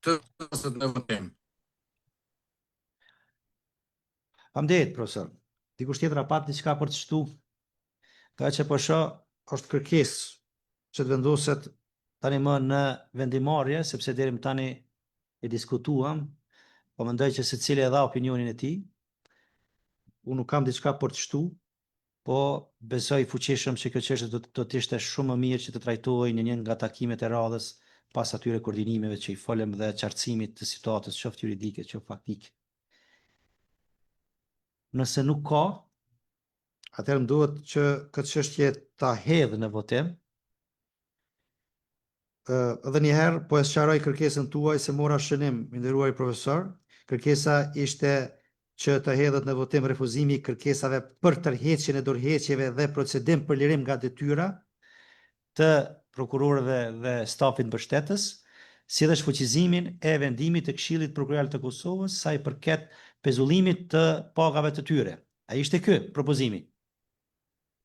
Të vendoset në votim. Faleminderit, profesor. Dikush tjetër apat diçka për të shtu? Ka që po shoh është kërkesë që të vendoset tani më në vendimarrje, sepse deri më tani e diskutuam, po mendoj që secili e dha opinionin e tij. Unë nuk kam diçka për të shtu, po besoj fuqishëm që kjo çështje do të ishte shumë më mirë që të trajtohej në një nga takimet e radhës pas atyre koordinimeve që i folëm dhe qartësimit të situatës qoftë juridike, qoftë faktike. Nëse nuk ka, atëherë më duhet që këtë çështje ta hedh në votim. Edhe një herë po e sqaroj kërkesën tuaj se mora shënim, i nderuar profesor. Kërkesa ishte që të hedhet në votim refuzimi i kërkesave për tërheqjen e dorëheqjeve dhe procedim për lirim nga detyra të prokurorëve dhe stafit mbështetës, si dhe shfuqizimin e vendimit të Këshillit Prokuroral të Kosovës sa i përket pezullimit të pagave të tyre. A ishte ky propozimi?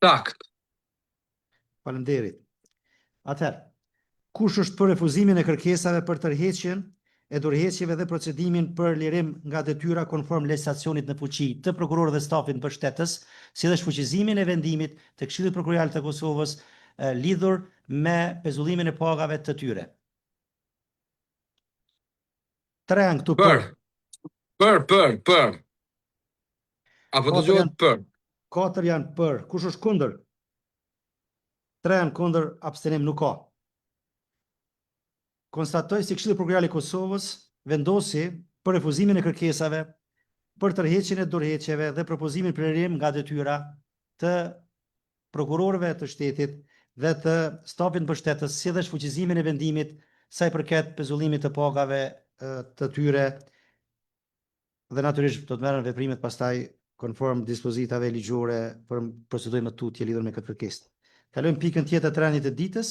Sakt. Faleminderit. Atëherë, kush është për refuzimin e kërkesave për tërheqjen e dorëheqjeve dhe procedimin për lirim nga detyra konform legjislacionit në fuqi të prokurorit dhe stafit mbështetës, si dhe shfuqizimin e vendimit të Këshillit Prokurorial të Kosovës lidhur me pezullimin e pagave të tyre. 3 janë këtu për. Për. Apo dëgjohet për. 4 janë për. Kush është kundër? 3 janë kundër, abstenim nuk ka. Konstatoj se Këshilli Prokurorial i Kosovës vendosi për refuzimin e kërkesave, për tërheqjen e dorëheqjeve dhe propozimin për lirim nga detyra të prokurorëve të shtetit dhe të stafit mbështetës, si dhe shfuqizimin e vendimit sa i përket pezullimit të pagave të tyre dhe natyrisht do të merren veprimet pastaj konform dispozitave ligjore për procedurë më tutje lidhur me këtë kërkesë. Kalojmë pikën tjetër të rënit të ditës,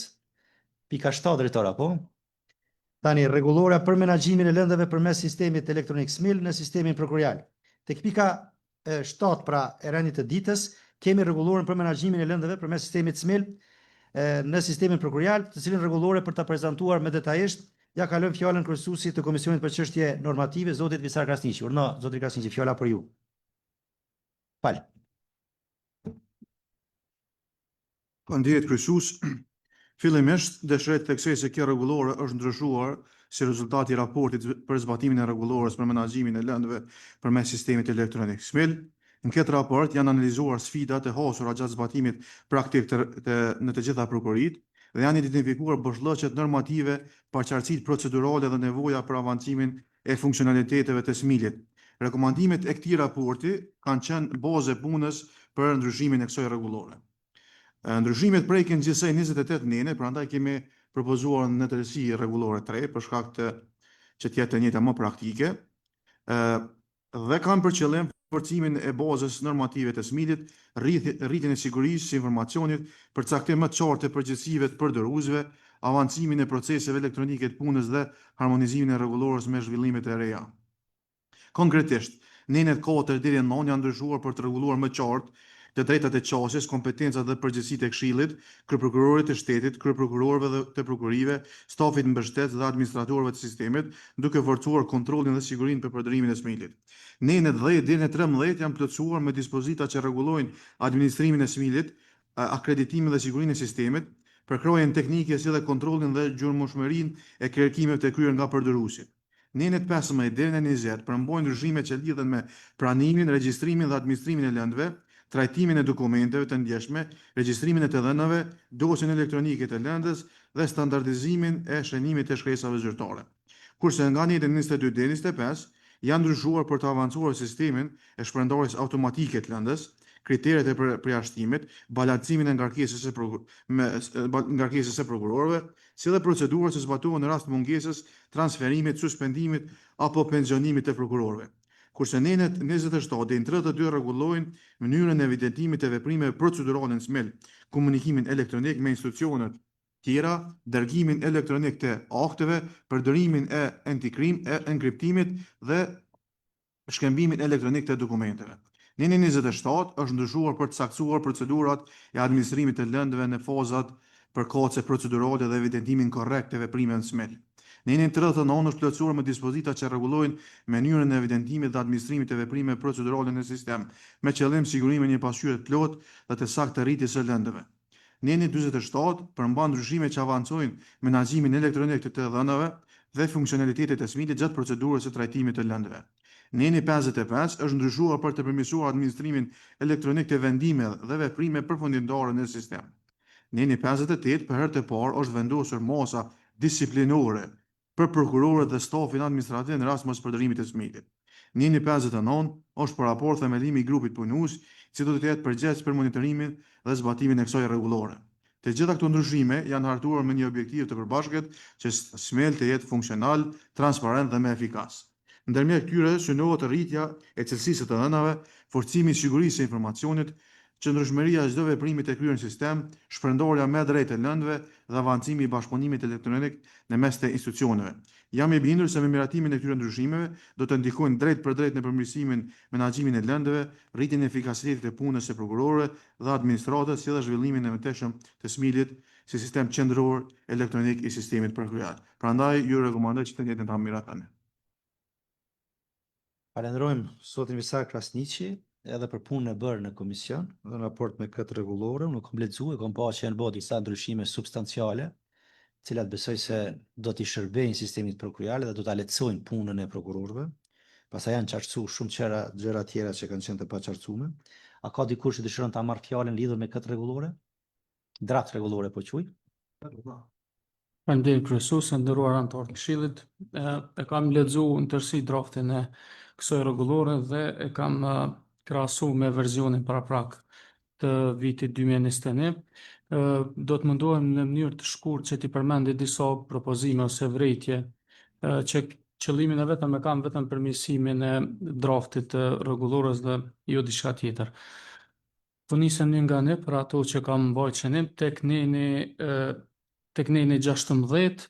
pika 7 drejtor apo? Tani rregullora për menaxhimin e lëndëve përmes sistemit elektronik SMIL në sistemin prokurorial. Tek pika 7 pra e rënit të ditës kemi rregullorën për menaxhimin e lëndëve përmes sistemit SMIL në sistemin prokurorial, të cilin rregullore për ta prezantuar më detajisht, ja kalojmë fjalën kryesuesit të Komisionit për Çështje Normative, zotit Visar Krasniqi. Urna, zoti Krasniqi, fjala për ju. Fal. Faleminderit kryesues. Fillimisht dëshiroj të theksoj se kjo rregullore është ndryshuar si rezultati i raportit për zbatimin e rregullorës për menaxhimin e lëndëve përmes sistemit elektronik SMIL. Në këtë raport janë analizuar sfidat e hasura gjatë zbatimit praktik në të gjitha prokurit dhe janë identifikuar boshllëqet normative, paqartësitë procedurale dhe nevoja për avancimin e funksionaliteteve të SMIL-it. Rekomandimet e këtij raporti kanë qenë bazë e punës për ndryshimin e kësaj rregullore. Ndryshimet prekin gjithsej 28 nene, prandaj kemi propozuar në tërësi rregullore 3 për shkak të që të jetë të njëjta më praktike dhe kanë për qëllim forcimin e bazës normative të SMIL-it, rritjen e sigurisë së informacionit, përcaktim më të qartë të përgjegjësive të përdoruesve, avancimin e proceseve elektronike të punës dhe harmonizimin e rregullorës me zhvillimet e reja. Konkretisht, nenet 4 deri në 9 janë ndryshuar për të rregulluar më qartë të drejtat e qasjes, kompetencat dhe përgjegjësitë e Këshillit, kryeprokurorit të shtetit, kryeprokurorëve dhe të prokurive, stafit mbështetës dhe administratorëve të sistemit, duke forcuar kontrollin dhe sigurinë për përdorimin e SMIL-it. Nenet 10 deri në 13 janë plotësuar me dispozita që rregullojnë administrimin e SMIL-it, akreditimin dhe sigurinë e sistemit, përkrojën teknike si dhe kontrollin dhe gjurmëshmërinë e kërkimeve të kryer nga përdoruesi. Nenet 15 deri në 20 përmbajnë ndryshimet që lidhen me pranimin, regjistrimin dhe administrimin e lëndëve, trajtimin e dokumenteve të ndjeshme, regjistrimin e të dhënave, dosjen elektronike të lëndës dhe standardizimin e shënimit të shkresave zyrtare. Kurse nga netet 22 deri 25 janë ndryshuar për të avancuar sistemin e shpërndarjes automatike të lëndës, kriteret e përjashtimit, balancimin e ngarkesës së prokurorëve, si dhe procedurat që zbatohen në rast mungesës, transferimit, suspendimit apo pensionimit të prokurorëve. Kurse nenet 27 deri në 32 rregullojnë mënyrën e evidentimit të veprimeve procedurale në SMIL, komunikimin elektronik me institucionet tjera, dërgimin elektronik të akteve, përdorimin e enkriptimit dhe shkëmbimin elektronik të dokumenteve. Neni 27 është ndryshuar për të saktuar procedurat e administrimit të lëndëve në fazat përkatëse procedurale dhe evidentimin korrekt të veprimeve në SMIL. Neni 39 është plotësuar me dispozita që rregullojnë mënyrën e evidentimit dhe administrimit të veprimeve procedurale në sistem, me qëllim sigurimin e një pasqyrë të plotë dhe të saktë të rritjes së lëndëve. Neni 47 përmban ndryshime që avancojnë menaxhimin elektronik të dhënave dhe funksionalitetet e SMIL-it gjatë procedurës së trajtimit të lëndëve. Neni 55 është ndryshuar për të përmirësuar administrimin elektronik të vendimeve dhe veprime përfundimtare në sistem. Neni 58 për herë të parë është vendosur masa disiplinore për prokurorët dhe stafin administrativ në rast mos përdorimit të SMIL-it. Neni 59 është për raport themelimi i grupit punues, që do të jetë përgjegjës për monitorimin dhe zbatimin e kësaj rregullore. Të gjitha këto ndryshime janë hartuar me një objektiv të përbashkët që SMIL të jetë funksional, transparent dhe më efikas. Ndërmjet këtyre synohet rritja e cilësisë të dhënave, forcimi i sigurisë së informacionit, qëndrueshmëria e çdo veprimi të kryer në sistem, shpërndarja me drejtë e lëndëve dhe avancimi i bashkëpunimit elektronik në mes të institucioneve. Jam i bindur se me miratimin e këtyre ndryshimeve do të ndikojnë drejt për drejt në përmirësimin menaxhimin e lëndëve, rritjen e efikasitetit të punës së prokurorëve dhe administratës, si dhe zhvillimin e mëtejshëm të SMIL-it si sistem qendror elektronik i sistemit prokurar. Prandaj ju rekomandoj që të njëjtën ta miratani. Falenderojmë zotin Visar Krasniqi edhe për punën e bërë në komision dhe në raport me këtë rregullore. Nuk kam lexuar, kam pa që janë bërë disa ndryshime substanciale, të cilat besoj se do t'i shërbejnë sistemit prokurar dhe do ta lehtësojnë punën e prokurorëve. Pastaj janë qartësuar shumë gjëra tjera që kanë qenë të paqartësuara. A ka dikush që dëshiron ta marrë fjalën lidhur me këtë rregullore? Draft rregullore po quaj. Faleminderit kryesues, nderuar anëtar të Këshillit. E kam lexuar në tërësi draftin e kësaj rregullore dhe e kam krahasuar me versionin paraprak të vitit 2021. Do të mundohem në mënyrë të shkurtë që t'i përmendë disa propozime ose vërejtje që qëllimin e vetëm e kam vetëm përmirësimin e draftit të rregullores dhe jo diçka tjetër. Po nisem një nga ne për ato që kam mbajtur qenim tek neni 16,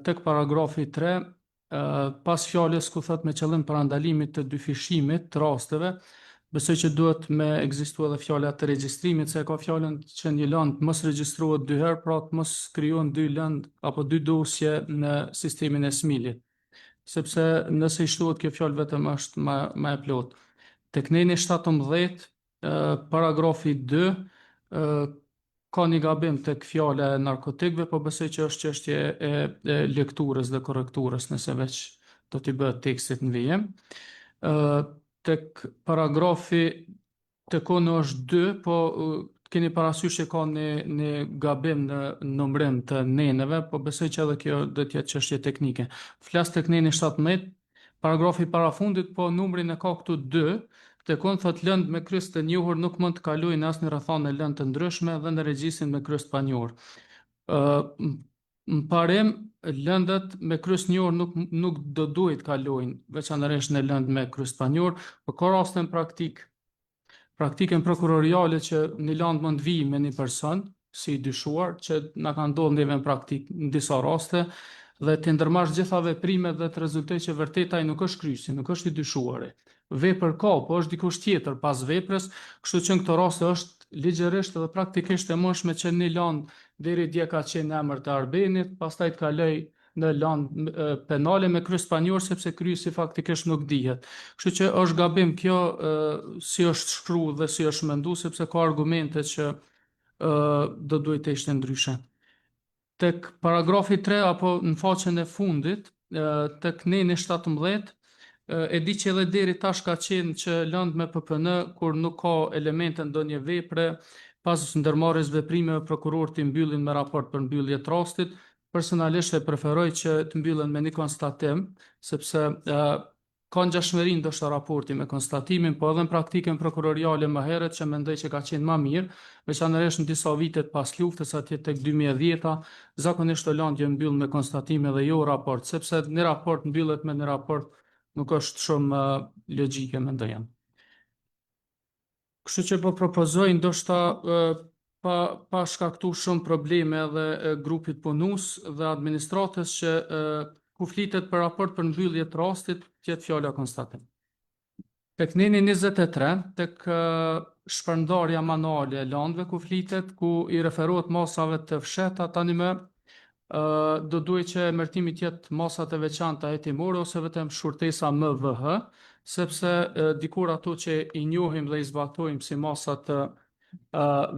tek paragrafi 3, pas fjalës ku thot me qëllim parandalimit të dyfishimit të rasteve, besoj që duhet me ekzistuar edhe fjala të regjistrimit, se ka fjalën që një lëndë mos regjistrohet 2 herë, pra të mos krijohen 2 lëndë apo 2 dosje në sistemin e SMIL-it. Sepse nëse i shtohet kjo fjalë vetëm është më e plotë. Tek neni 17, paragrafi 2, ka një gabim tek fjala e narkotikëve, po besoj që është çështje e lekturës dhe korrekturës, nëse veç do t'i bëhet tekstit në vijem. Tek paragrafi tek ono është 2, po keni parasysh që ka një gabim në numrim të neneve, po besoj që edhe kjo do të jetë çështje teknike. Flas tek neni 17, paragrafi parafundit, po numrin e ka këtu 2, tek on thot lëndë me kryes të njohur nuk mund të kalojnë në asnjë rrethane lëndë të ndryshme dhe në regjistrin me kryes të panjohur. Në parim, lëndët me kryes të njohur nuk do duhet kalojnë veçanërisht në lëndë me kryes të panjohur, por ka raste në praktikën prokuroriale që një lëndë mund vijë me një person si i dyshuar, që na ka ndodhur neve në praktikë në disa raste, dhe të ndërmarrësh gjitha veprimet dhe të rezultojë që vërtet ai nuk është kryesi, nuk është i dyshuari. Vepër ka, po është dikush tjetër pas veprës, kështu që në këto raste është ligjërisht dhe praktikisht e mundshme që një lëndë deri dje ka qenë në emër të Arbenit, pastaj të kaloj në lëndë penale me kryes panjor, sepse kryesi faktikisht nuk dihet. Kështu që është gabim kjo si është shkruar dhe si është menduar, sepse ka argumente që do duhet të ishte ndryshe. Tek paragrafi 3 apo në faqen e fundit, tek neni 17, e di që edhe deri tash ka qenë që lëndë me PPN kur nuk ka elemente ndonjë vepre, pas ndërmarrjes veprimeve prokurorët i mbyllin me raport për mbyllje të rastit. Personalisht e preferoj që të mbyllen me një konstatim, sepse ka ngjashmëri ndoshta raporti me konstatimin, po edhe në praktikën prokuroriale më herët që mendoj që ka qenë më mirë, veçanërisht në disa vitet pas luftës atje tek 2010-a, zakonisht të lëndë mbyll me konstatime dhe jo raport, sepse një raport mbyllet me një raport nuk është shumë logjike, mendoj jam. Kështu që po propozoj ndoshta pa shkaktuar shumë probleme edhe grupit punues dhe administratës që ku flitet për raport për mbyllje të rastit, tjetë fjala konstatim. Tek neni 23, tek shpërndarja manuale e lëndëve ku flitet, ku i referohet masave të fshehta, tani më do duhet që emërtimi të jetë masat e veçanta hetimore ose vetëm shurtesa MVH, sepse dikur ato që i njohim dhe i zbatojmë si masat të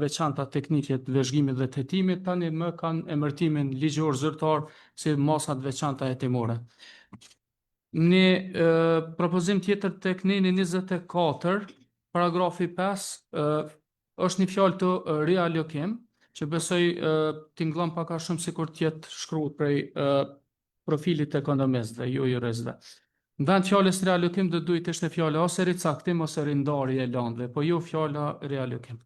veçanta teknike të vëzhgimit dhe të hetimit, tani më kanë emërtimin ligjor zyrtar si masat veçanta hetimore. Një propozim tjetër tek neni 24, paragrafi 5, është një fjalë të rialokim, që besoj tingëllon pak a shumë sikur të jetë shkruar prej profilit ekonomistëve, jo juristëve. Në vend fjalës rialokim do duhet të ishte fjala ose ricaktim ose rindarje e lëndëve, po jo fjala rialokim.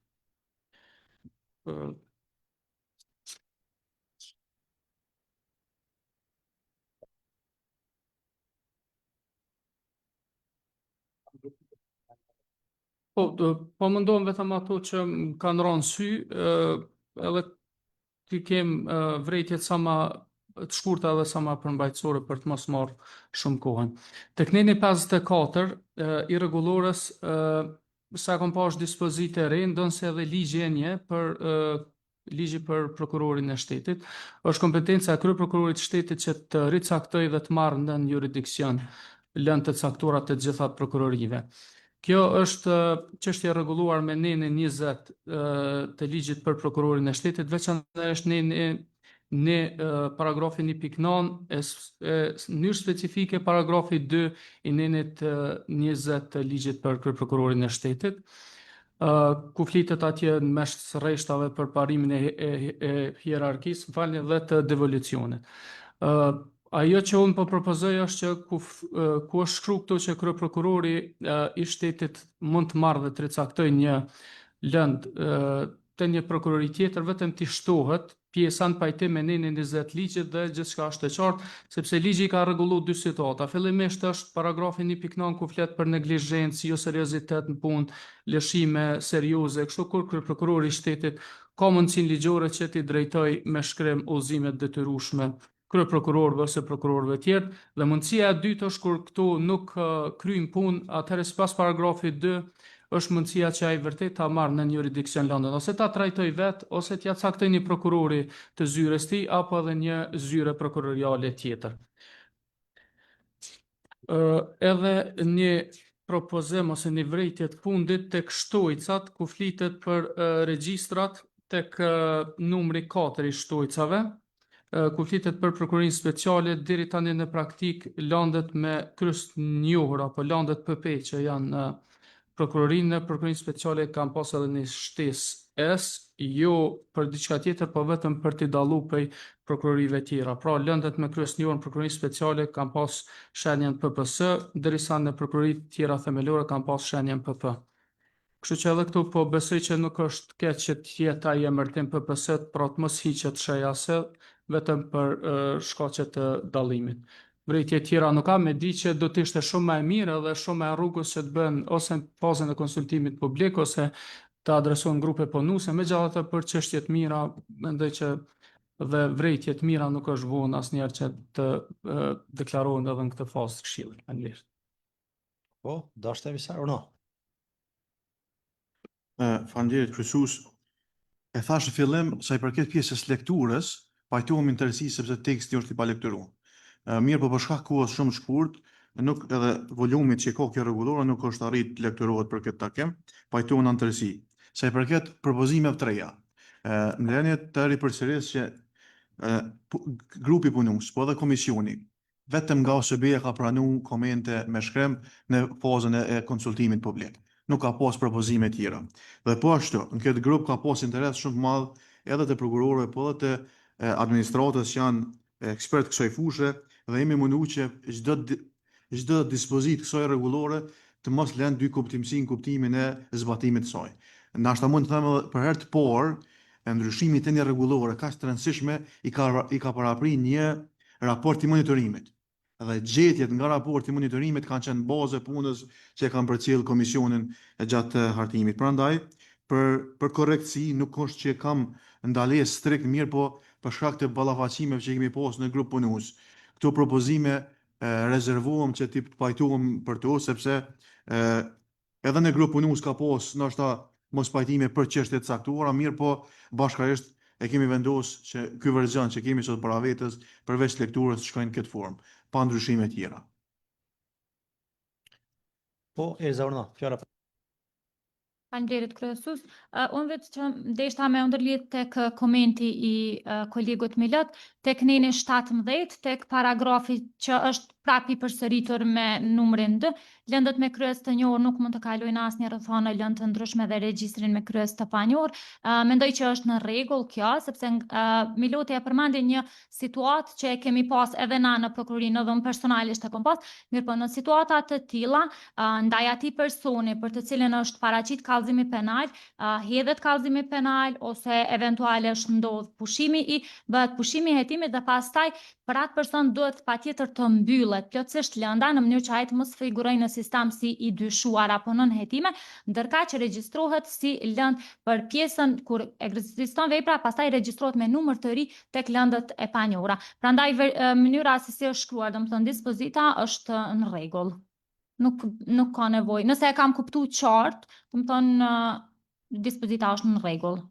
Po mendon vetëm ato që kanë rënë sy, edhe ti kem vrejtjet sa ma të shkurta dhe sa ma përmbajtësore për të mos marrë shumë kohën. Tek neni 54 i rregullorës sa kom pash dispozite re, ndonse edhe ligji e nje për ligji për prokurorin e shtetit, është kompetenca e kryeprokurorit të shtetit që të ricaktoj dhe të marrë në jurisdiksion lënë të caktuara të gjitha prokurorive. Kjo është çështje rregulluar me nenin 20 të ligjit për prokurorin e shtetit, veçanërisht në paragrafin 1.9 në mënyrë specifike paragrafi 2 i nenit 20 të ligjit për kryeprokurorin e shtetit, ku flitet atje në mes rreshtave për parimin e hierarkisë, dhe të devolucionit. Ajo që unë po propozoj është që ku është shkruar këtu që kryeprokurori i shtetit mund të marrë dhe të ricaktoj një lëndë të një prokurori tjetër, vetëm t'i shtohet pjesa në pajtim me nenin 20 ligjit dhe gjithçka është e qartë, sepse ligji ka rregulluar dy situata. Fillimisht është paragrafi 1.9 ku flet për neglizhencë, jo seriozitet në punë, lëshime serioze, kështu kur kryeprokurori i shtetit ka mundësinë ligjore që t'i drejtoj me shkrim udhëzimet detyrueshme kryeprokurorëve ose prokurorëve tjerë, dhe mundësia e dytë është kur këtu nuk kryjnë punë, atëherë sipas paragrafit 2 është mundësia që ai vërtet ta marrë në një jurisdiksion lëndën, ose ta trajtoj vetë, ose t'ja caktoj një prokurori të zyres tij, apo edhe një zyre prokuroriale tjetër. Edhe një propozim ose një vrejtje të fundit tek shtojcat, ku flitet për regjistrat tek numri 4 i shtojcave, ku flitet për prokurorinë speciale, deri tani në praktik landet me kryes njohur apo landet PP që janë në prokurorinë speciale kanë pas edhe një shtesë S, jo për diçka tjetër, po vetëm për t'i dalluar prej prokurorive tjera. Pra lëndet me kryes njohur në prokurorinë speciale kanë pas shenjën PPS, derisa në prokuroritë tjera themelore kanë pas shenjën PP. Kështu që edhe këtu po besoj që nuk është keq që të jetë ai emërtim PPS, pra të mos hiqet SHA-s vetëm për shkaqe të dallimit. Vrejtje tjera nuk ka, me di që do të ishte shumë më e mirë dhe shumë më e rrugës që të bën ose në fazën e konsultimit publik ose të adresohen grupe punuese, megjithatë për çështje të mira mendoj që dhe vrejtje të mira nuk është vonë asnjëherë që të deklarohen edhe në këtë fazë të Këshillit. Faleminderit. Po, dashte Visar, no. Faleminderit kryesues. E thash në fillim sa i përket pjesës lekturës, pajtohem interesi sepse teksti është i palekturuar. Mirë, po për shkak kohës shumë shkurt, nuk edhe volumit që ka kjo rregullore nuk është arrit lekturohet për këtë takim, pajtohem në interesi. Sa i përket propozimeve të reja, në lënie të ripërsëris që grupi punues, po edhe komisioni, vetëm nga OSB-ja ka pranuar komente me shkrim në fazën e konsultimit publik. Nuk ka pas propozime tjera. Dhe po ashtu, në këtë grup ka pas interes shumë të madh edhe të prokurorëve, po edhe të administratës që janë ekspert kësaj fushë, dhe jemi mundu që çdo dispozitë kësaj rregullore të mos lënë dy kuptimsi në kuptimin e zbatimit të saj. Ndoshta mund të them edhe për herë të parë, ndryshimi të një rregullore kaq të rëndësishme i ka paraprit një raport i monitorimit. Dhe gjetjet nga raporti i monitorimit kanë qenë bazë e punës që e kanë përcjell komisionin gjatë hartimit. Prandaj, për korrektësi nuk është që kam ndalesë strikt, mirë, po për shkak të ballafaqimeve që kemi pasur në grup punues. Këto propozime rezervohem që t'i pajtohem për to, sepse edhe në grup punues ka pas ndoshta mos pajtime për çështje të caktuara, mirë, po bashkërisht e kemi vendosur që ky version që kemi sot para vetes përveç lekturës shkojnë në këtë formë, pa ndryshime tjera. Po, Elza Urna, fjala. Faleminderit kryesues. Unë vetë që ndeshta me ndërlidh tek komenti i kolegut Milat, tek neni 17, tek paragrafi që është prapë i përsëritur me numrin 2, lëndët me kryes të njohur nuk mund të kalojnë asnjë rrethana lëndë të ndryshme dhe regjistrin me kryes të panjohur. Mendoj që është në rregull kjo, sepse Miloti e përmendi një situatë që e kemi pas edhe na në prokurorinë, edhe unë personalisht e kam pas, mirë, po në situata të tilla, ndaj atij personi për të cilin është paraqit kallëzimi penal, hedhet kallëzimi penal ose eventualisht ndodh pushimi bëhet pushimi i hetimit dhe pastaj për atë person duhet patjetër të mbyllet regjistruhet plotësisht lënda në mënyrë që ai të mos figurojë në sistem si i dyshuar apo nën hetime, ndërkaq që regjistrohet si lëndë për pjesën kur ekziston vepra, pastaj regjistrohet me numër të ri tek lëndët e panjohura. Prandaj mënyra se si është shkruar, domethënë dispozita është në rregull. Nuk ka nevojë. Nëse e kam kuptuar qartë, domethënë dispozita është në rregull.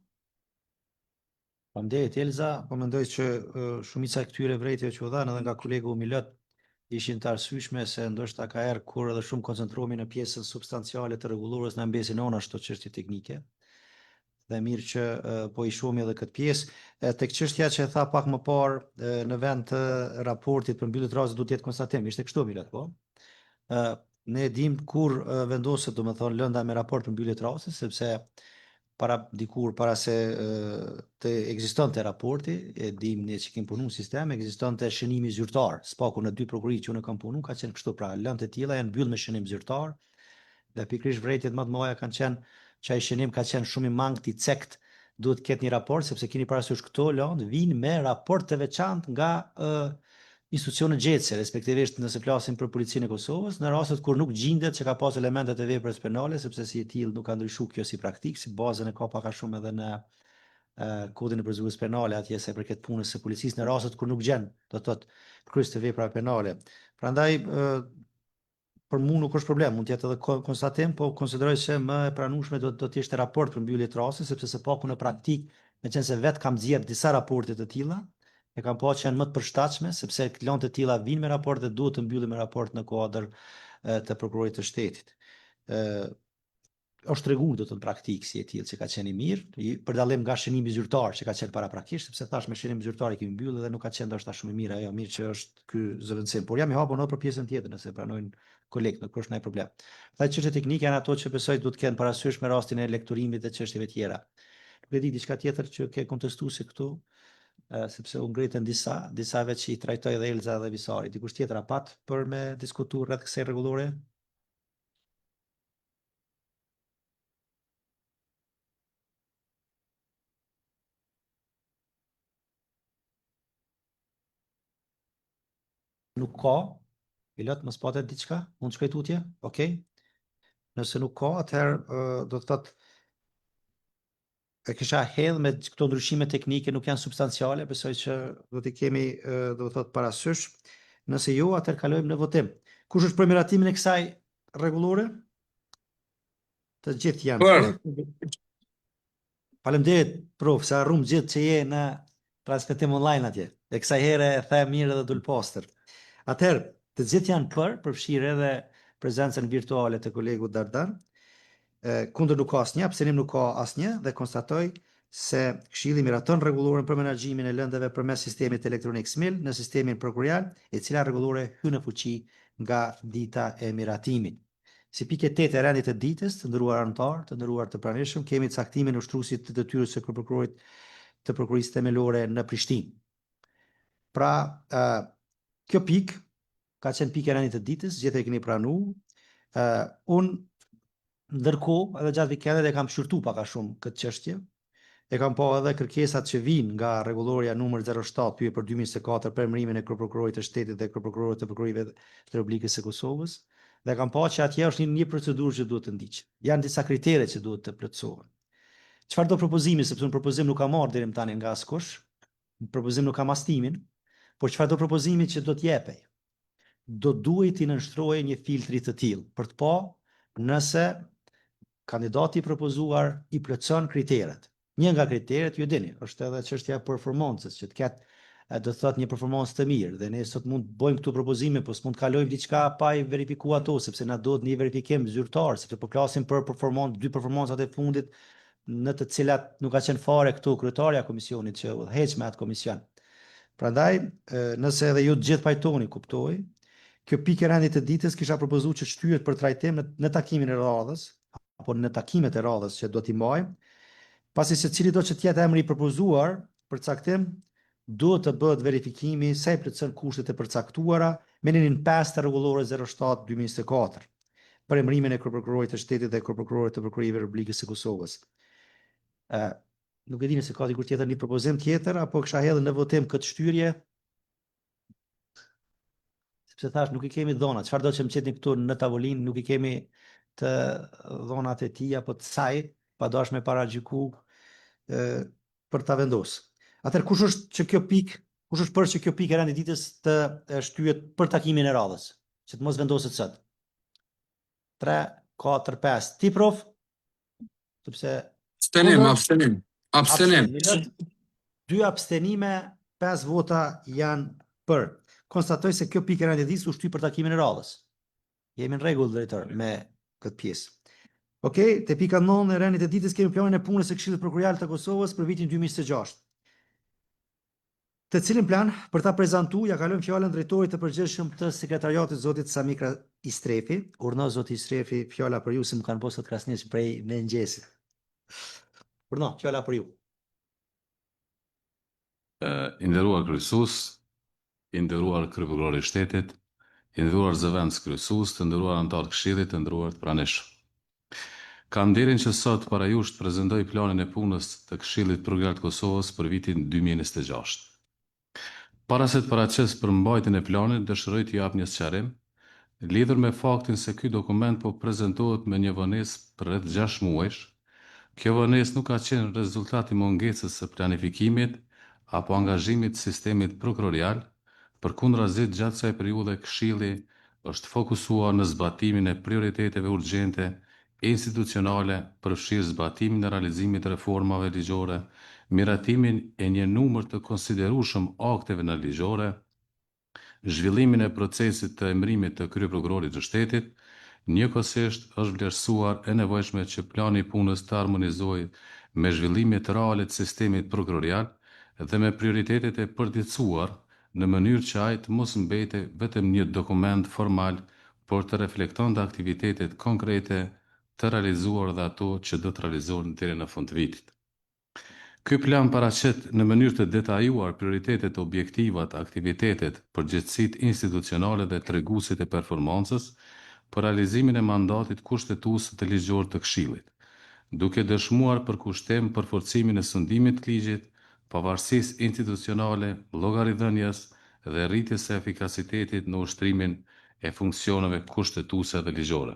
Faleminderit Elza, po mendoj që shumica e këtyre vërejtjeve që u dhanë edhe nga kolegu Milot ishin të arsyeshme se ndoshta ka herë kur edhe shumë koncentrohemi në pjesën substanciale të rregullorës na mbesin ona ashtu çështje teknike. Dhe mirë që po i shohim edhe këtë pjesë. Tek çështja që e tha pak më parë në vend të raportit për mbyllje të rasteve duhet të jetë konstatim, ishte kështu Milot, po? Ne dim kur vendoset domethënë lënda me raport për mbyllje të rasteve, sepse para se të ekzistonte raporti, e dim ne që kemi punu në sistem, ekzistonte shënimi zyrtar. Spaku në 2 prokurit që unë kam punu ka qenë kështu, pra lëndë të tilla janë mbyll me shënim zyrtar, dhe pikërisht vërejtjet më të mëdha kanë qenë që ai shënim ka qenë shumë i mangët, i cekt, duhet ketë një raport, sepse keni parasysh këto lëndë vinë me raport të veçantë nga institucionet gjetse, respektivisht nëse flasim për policinë e Kosovës, në rastet kur nuk gjendet që ka pas elementet e veprës penale, sepse si e tillë nuk ka ndryshuar kjo si praktikë, si bazën e ka pak a shumë edhe në kodin e procedurës penale atje sa i përket punës së policisë në rastet kur nuk gjen, do të thotë kryes të vepra penale. Prandaj për mua nuk është problem, mund të jetë edhe konstatim, po konsideroj se më e pranueshme do të ishte raport për mbyllje të rasteve, sepse së paku në praktik, meqense vetë kam nxjerr disa raporte të tilla, e kam pa që janë më të përshtatshme, sepse lëndë të tilla vinë me raport dhe duhet të mbyllen me raport në kuadër të prokurorit të shtetit. Është treguar do të praktikë si e tillë që ka qenë i mirë, për dallim nga shënimi zyrtar që ka qenë paraprakisht, sepse thash me shënim zyrtar i kemi mbyllur dhe nuk ka qenë ndoshta shumë i mirë, ajo mirë që është ky zëvendësim. Por jam i hapur edhe për pjesën tjetër, nëse pranojnë kolegët, nuk është ndonjë problem. Këto çështje teknike janë ato që besoj duhet të kenë parasysh me rastin e lekturimit dhe çështjeve tjera. Nuk e di diçka tjetër që ke kontestuesi këtu, sepse u ngritën disa veç që i trajtoi edhe Elza dhe Visari. Dikush tjetër apat për me diskutuar rreth kësaj rregullore? Nuk ka. Pilot, mos patet diçka? Mund të shkoj tutje? Okej. Nëse nuk ka, atëherë do të thotë e kisha hedh me këto ndryshime teknike, nuk janë substanciale, besoj që do t'i kemi do të thotë parasysh. Nëse jo, atëherë kalojmë në votim. Kush është për miratimin e kësaj rregullore? Të gjithë janë Për. Faleminderit prof, se harrum gjithë që je në transmetim online atje. E kësaj here e the mirë edhe dul poster. Atëherë, të gjithë janë përfshirë edhe prezencën virtuale të kolegut Dardan. Kundër nuk ka asnjë, abstenim nuk ka asnjë dhe konstatoj se Këshilli miraton rregulloren për menaxhimin e lëndëve përmes sistemit elektronik SMIL në sistemin prokurial, e cila rregullore hyn në fuqi nga dita e miratimit. Si pikë 8 e rendit të ditës, të nderuar anëtar, të nderuar të pranishëm, kemi caktimin e ushtruesit të detyrës së prokurorit të prokurisë themelore në Prishtinë. Pra, kjo pikë ka qenë pikë e rendit të ditës, gjithë e keni pranuar. Unë ndërkohë, edhe gjatë vikendit e kam shqyrtu pak a shumë këtë çështje. E kam pa edhe kërkesat që vinë nga rregulloria numër 07 për 2024 për emërimin e kryeprokurorit të shtetit dhe kryeprokurorit të prokurorive të Republikës së Kosovës, dhe kam pa që atje është një procedurë që duhet të ndiqet. Janë disa kritere që duhet të plotësohen. Çfarë do propozimi, sepse në propozim nuk kam marrë deri më tani nga askush, në propozim nuk kam as timin, por çfarë do propozimi që do të jepej? Do duhet i nënshtrohej një filtri të tillë për të pa nëse kandidati i propozuar i plotëson kriteret. Një nga kriteret, ju dini, është edhe çështja e performancës, që të ketë do të thotë një performancë të mirë, dhe ne sot mund të bëjmë këtu propozime, po s'mund të kalojmë diçka pa i verifikuar ato, sepse na duhet një verifikim zyrtar, sepse po flasim për dy performancat e fundit në të cilat nuk ka qenë fare këtu kryetarja e komisionit që udhëheq me atë komision. Prandaj, nëse edhe ju të gjithë pajtoni, kuptoj, kjo pikë e rendit të ditës kisha propozuar që shtyhet për trajtim në takimin e radhës, apo në takimet e radhës që do t'i mbajmë, pasi se cili do që t'jetë emri i propozuar për caktim, duhet të bëhet verifikimi se i plotëson kushtet e përcaktuara me ninin 5 të rregullore 07/2024 për emërimin e kryeprokurorit të shtetit dhe kryeprokurorit të prokurorive të Republikës së Kosovës. Nuk e di nëse ka dikush tjetër një propozim tjetër, apo kisha hedhur në votim këtë shtyrje. sepse thash nuk I kemi dhona, çfarë do që më qetni këtu në tavolinë, nuk I kemi të dhonat e tij apo të saj, padosh me paragjyku për ta vendosur. Atëherë kush është për që kjo pikë e rendititës të shtyhet për takimin e radhës, që të mos vendoset sot. 3, 4, 5. Ti prof? Sepse Abstenim. 2 abstenime, 5 vota janë për. Konstatoj se kjo pikë e rendititës u shty për takimin e radhës. Jemi në rregull, drejtor, me këtë pjesë. Okej, te pika 9 e rendit e ditës kemi planin e punës së Këshillit Prokurorial të Kosovës për vitin 2026. Të cilin plan për ta prezantuar ja kalojmë fjalën drejtorit të përgjithshëm të sekretariatit zotit Samikra Istrefi. Urno zoti Istrefi, fjala për ju se më kanë postë të krasnish prej mëngjesit. Urno, fjala për ju. I nderuar kryesues, i nderuar kryeprokuror I shtetit, i nderuar zëvendës kryesues, të nderuar anëtar të Këshillit, të nderuar të pranishëm. Kam nderin që sot para jush të prezantoj planin e punës të Këshillit Prokurorial të Kosovës për vitin 2026. Para se të paraqes për mbajtjen e planit, dëshiroj të jap një sqarim lidhur me faktin se ky dokument po prezantohet me një vonesë për rreth 6 muajsh. Kjo vonesë nuk ka qenë rezultati I mungesës së planifikimit apo angazhimit të sistemit prokurorial, përkundrazi gjatë kësaj periudhe Këshilli është fokusuar në zbatimin e prioriteteve urgjente institucionale, përfshirë zbatimin e realizimit të reformave ligjore, miratimin e një numër të konsiderueshëm akteve në ligjore, zhvillimin e procesit të emërimit të kryeprokurorit të shtetit. Njëkohësisht është vlerësuar e nevojshme që plani I punës të harmonizojë me zhvillimet reale të sistemit prokurorial dhe me prioritetet e përditësuar në mënyrë që ai të mos mbete vetëm një dokument formal, por të reflektonte aktivitetet konkrete të realizuar dhe ato që do të realizohen deri në fund të vitit. Ky plan paraqet në mënyrë të detajuar prioritetet, objektivat, aktivitetet, përgjegjësitë institucionale dhe treguesit e performancës për realizimin e mandatit kushtetues të ligjor të Këshillit, duke dëshmuar për kushtim për forcimin e sundimit të ligjit, pavarësisë institucionale, llogaridhënies dhe rritjes së efikasitetit në ushtrimin e funksioneve kushtetuese dhe ligjore.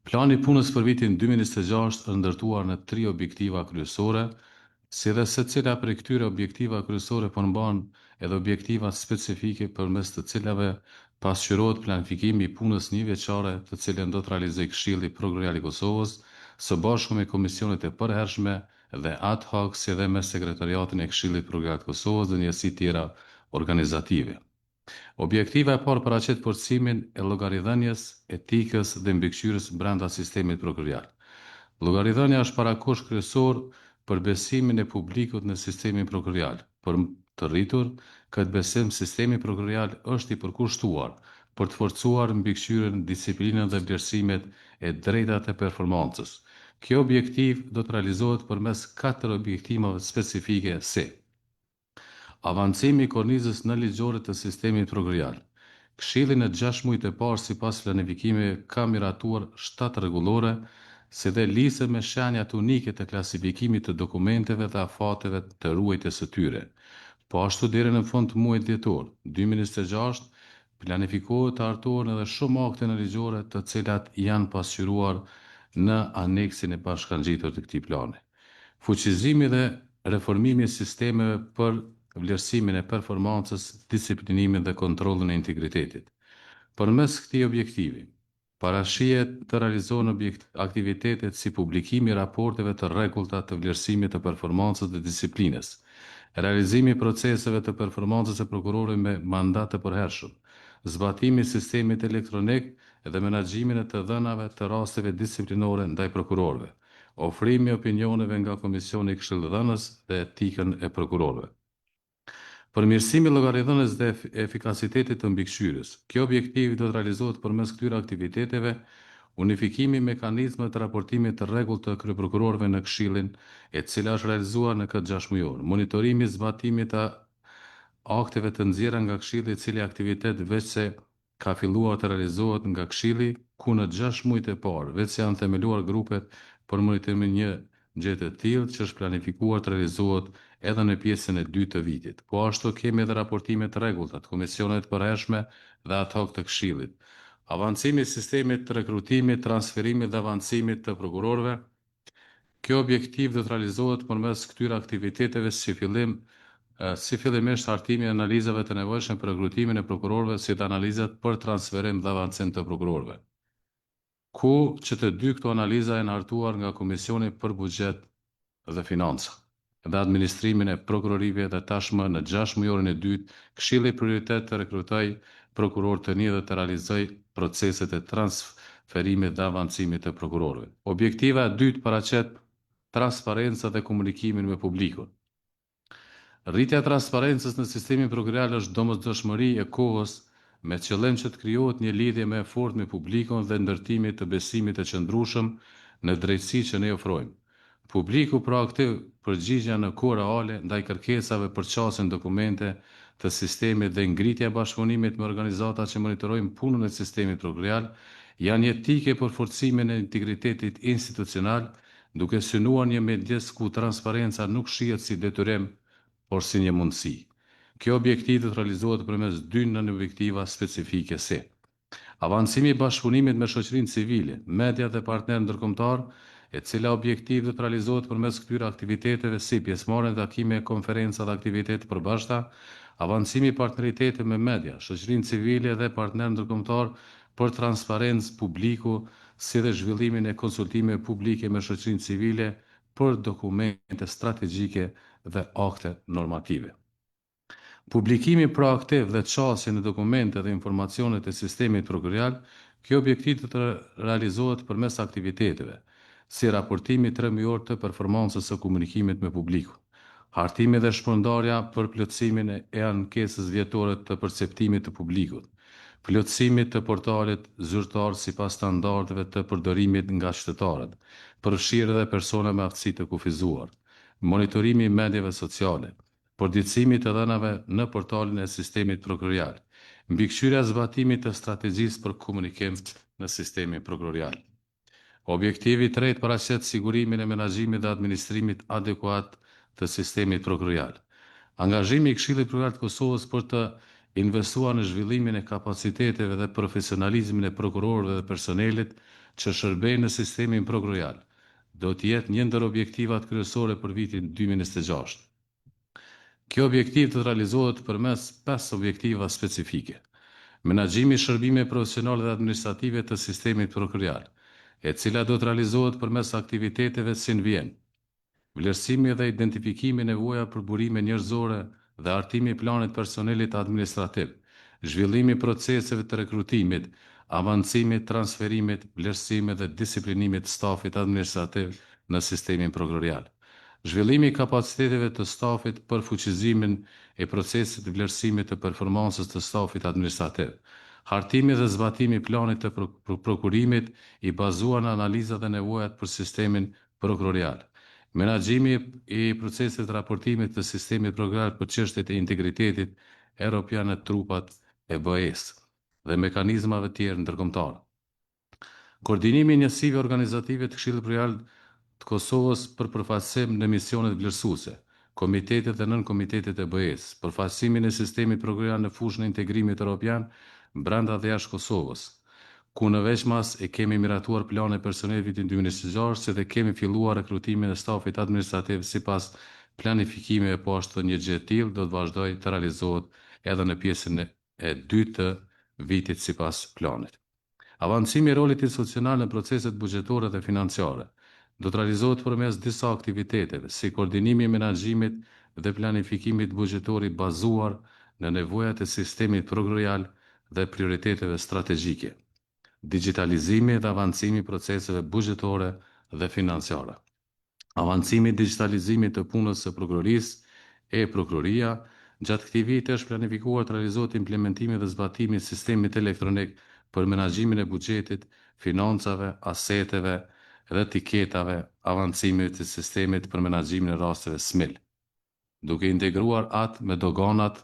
Plani I punës për vitin 2026 është ndërtuar në 3 objektiva kryesore, si dhe secila prej këtyre objektiva kryesore përmban edhe objektiva specifike përmes të cilave pasqyrohet planifikimi I punës njëvjeçare, të cilën do të realizojë Këshilli Prokurorial I Kosovës së bashku me komisionet e përhershme dhe ad hoc, si dhe me sekretariatin e Këshillit Prokurorial të Kosovës dhe njësi tjera organizative. Objektiva e parë paraqet forcimin e llogaridhënies, etikës dhe mbikëqyrjes brenda sistemit prokurorial. Llogaridhënia është parakosh kryesor për besimin e publikut në sistemin prokurorial. Për të rritur këtë besim, sistemi prokurorial është I përkushtuar për të forcuar mbikëqyrjen, disiplinën dhe vlerësimet e drejtat e performancës. Kjo objektiv do të realizohet përmes 4 objektivave specifike si: avancimi I kornizës në ligjore të sistemit prokurorial. Këshilli në 6 muajt e parë sipas planifikimeve ka miratuar 7 rregullore, si dhe liste me shenjat unike të klasifikimit të dokumenteve dhe afateve të ruajtjes së tyre. Po ashtu deri në fund të muajit dhjetor 2026 planifikohet të hartohen edhe shumë akte në ligjore, të cilat janë pasqyruar në aneksin e bashkangjitur të këtij plani. Fuqizimi dhe reformimi I sistemeve për vlerësimin e performancës, disiplinimin dhe kontrollin e integritetit. Përmes këtij objektivi, parashihet të realizohen aktivitetet si publikimi I raporteve të rregullta të vlerësimit të performancës dhe disiplinës, realizimi I proceseve të performancës së prokurorit me mandat të përhershëm, zbatimi I sistemit elektronik dhe menaxhimin e të dhënave të rasteve disiplinore ndaj prokurorëve, ofrimi I opinioneve nga Komisioni I Këshilldhënës dhe etikën e prokurorëve. Përmirësimi I llogaridhënies dhe efikasitetit të mbikëqyrjes. Kjo objektiv do të realizohet përmes këtyre aktiviteteve: unifikimi I mekanizmave të raportimit të rregullt të kryeprokurorëve në Këshillin, e cila është realizuar në këtë 6 mujor. Monitorimi I zbatimit të akteve të nxjerra nga Këshilli, I cili aktivitet veç se ka filluar të realizohet nga Këshilli, ku në 6 muajt e parë veç se janë themeluar grupet për monitorim një gjë të tillë që është planifikuar të realizohet edhe në pjesën e dytë të vitit. Po ashtu kemi edhe raportime të rregullta të komisioneve të përhershme dhe ad hoc të Këshillit. Avancimi i sistemit të rekrutimit, transferimit dhe avancimit të prokurorëve. Kjo objektiv do të realizohet përmes këtyre aktiviteteve si fillimisht hartimi i analizave të nevojshme për rekrutimin e prokurorëve, si dhe analizat për transferim dhe avancim të prokurorëve. Ku që të dy këto analiza janë hartuar nga Komisioni për Buxhet dhe Financa dhe administrimin e prokurorive dhe tashmë në 6 mujorin e dytë, Këshilli prioritet të rekrutoj prokuror të një dhe të realizoj proceset e transferimit dhe avancimit të prokurorëve. Objektiva e dytë paraqet transparenca dhe komunikimin me publikun. Rritja e transparencës në sistemin prokurorial është domosdoshmëri e kohës me qëllim që të krijohet një lidhje më e fortë me publikun dhe ndërtimit të besimit të qëndrueshëm në drejtësi që ne ofrojmë. Publiku proaktiv përgjigja në kohë reale ndaj kërkesave për qasjen dokumente të sistemit dhe ngritja e bashkëpunimit me organizata që monitorojnë punën e sistemit prokurorial janë jetike për forcimin e integritetit institucional, duke synuar një mjedis ku transparenca nuk shihet si detyrim, por si një mundësi. Kjo objektiv do të realizohet përmes dy nën-objektiva specifike si: avancimi i bashkëpunimit me shoqërinë civile, media dhe partnerë ndërkombëtar, e cila objektiv do të realizohet përmes këtyre aktiviteteve si pjesëmarrje në takime, konferenca dhe aktivitete përbashkëta, avancimi i partneritetit me media, shoqërinë civile dhe partnerë ndërkombëtar për transparencë publiku, si dhe zhvillimin e konsultimeve publike me shoqërinë civile për dokumente strategjike dhe akte normative. Publikimi proaktiv dhe qasje në dokumente dhe informacionet e sistemit prokurorial, kjo objektiv do të realizohet përmes aktiviteteve, si raportimi 3 muajor të performancës së komunikimit me publikun, hartimi dhe shpërndarja për plotësimin e ankesës vjetore të perceptimit të publikut, plotësimit të portalit zyrtar sipas standardeve të përdorimit nga qytetarët, përfshirë dhe persona me aftësi të kufizuar, monitorimi i medjave sociale, përditësimi të dhënave në portalin e sistemit prokurorial, mbikëqyrja e zbatimit të strategjisë për komunikim në sistemin prokurorial. Objektivi i tretë paraqet sigurimin e menaxhimit dhe administrimit adekuat të sistemit prokurorial. Angazhimi i Këshillit Prokuror të Kosovës për të investuar në zhvillimin e kapaciteteve dhe profesionalizmin e prokurorëve dhe personelit që shërbejnë në sistemin prokurorial do të jetë një ndër objektivat kryesore për vitin 2026. Kjo objektiv të realizohet përmes 5 objektiva specifike: menaxhimi i shërbimeve profesionale dhe administrative të sistemit prokurorial, e cila do të realizohet përmes aktiviteteve si në vjen: vlerësimi dhe identifikimi nevoja për burime njerëzore dhe hartimi i planit personelit administrativ, zhvillimi i proceseve të rekrutimit, avancimit, transferimit, vlerësimit dhe disiplinimit të stafit administrativ në sistemin prokurorial, zhvillimi i kapaciteteve të stafit për fuqizimin e procesit të vlerësimit të performancës të stafit administrativ, hartimi dhe zbatimi i planit të prokurimit i bazuar në analizat dhe nevojat për sistemin prokurorial, menaxhimi i procesit të raportimit të sistemit prokurorial për çështjet e integritetit evropian në trupat e BE-s dhe mekanizmave tjerë ndërkombëtar. Koordinimi i njësive organizative të Këshillit Prokurorial të Kosovës për përfaqësim në misionet vlerësuese, komitetet dhe nën-komitetet e BE-s, përfaqësimin e sistemit prokurorial në fushën e integrimit evropian brenda dhe jashtë Kosovës, ku në veçmas e kemi miratuar plane personel vitin 2026, si dhe kemi filluar rekrutimin e stafit administrativ sipas planifikimeve, po ashtu një gjë e tillë do të vazhdojë të realizohet edhe në pjesën e dytë të vitit sipas planit. Avancimi i rolit institucional në proceset buxhetore dhe financiare do të realizohet përmes disa aktiviteteve, si koordinimi i menaxhimit dhe planifikimit buxhetor i bazuar në nevojat e sistemit prokurorial dhe prioriteteve strategjike, digitalizimi dhe avancimi i proceseve buxhetore dhe financiare, avancimi i digitalizimit të punës së prokurorisë e prokuroria. Gjatë këtij viti është planifikuar të realizohet implementimi dhe zbatimi i sistemit elektronik për menaxhimin e buxhetit, financave, aseteve dhe tiketave, avancimi të sistemit për menaxhimin e rasteve SMIL, duke integruar atë me doganat,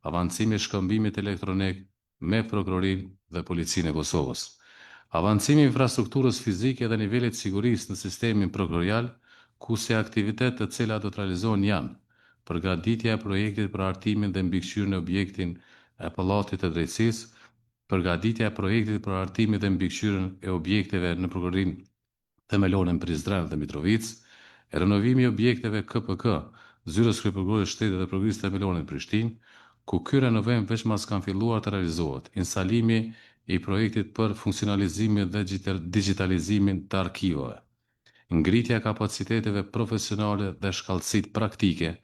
avancimi i shkëmbimit elektronik me prokurorinë dhe policinë e Kosovës, avancimi i infrastrukturës fizike dhe nivelit sigurisë në sistemin prokurorial, ku se aktivitet të cilat do të realizohen janë përgatitja e projektit për hartimin dhe mbikëqyrjen e objektin e Pallatit të Drejtësisë, përgatitja e projektit për hartimin dhe mbikëqyrjen e objekteve në prokurorinë themelore në Prizren dhe Mitrovic, renovimi i objekteve KPK, zyrës kryeprokurorit shtetit dhe prokurorisë themelore në Prishtinë, ku ky renovim veçmas kanë filluar të realizohet, instalimi i projektit për funksionalizimin dhe digitalizimin të arkivave, ngritja e kapaciteteve profesionale dhe shkallësitë praktike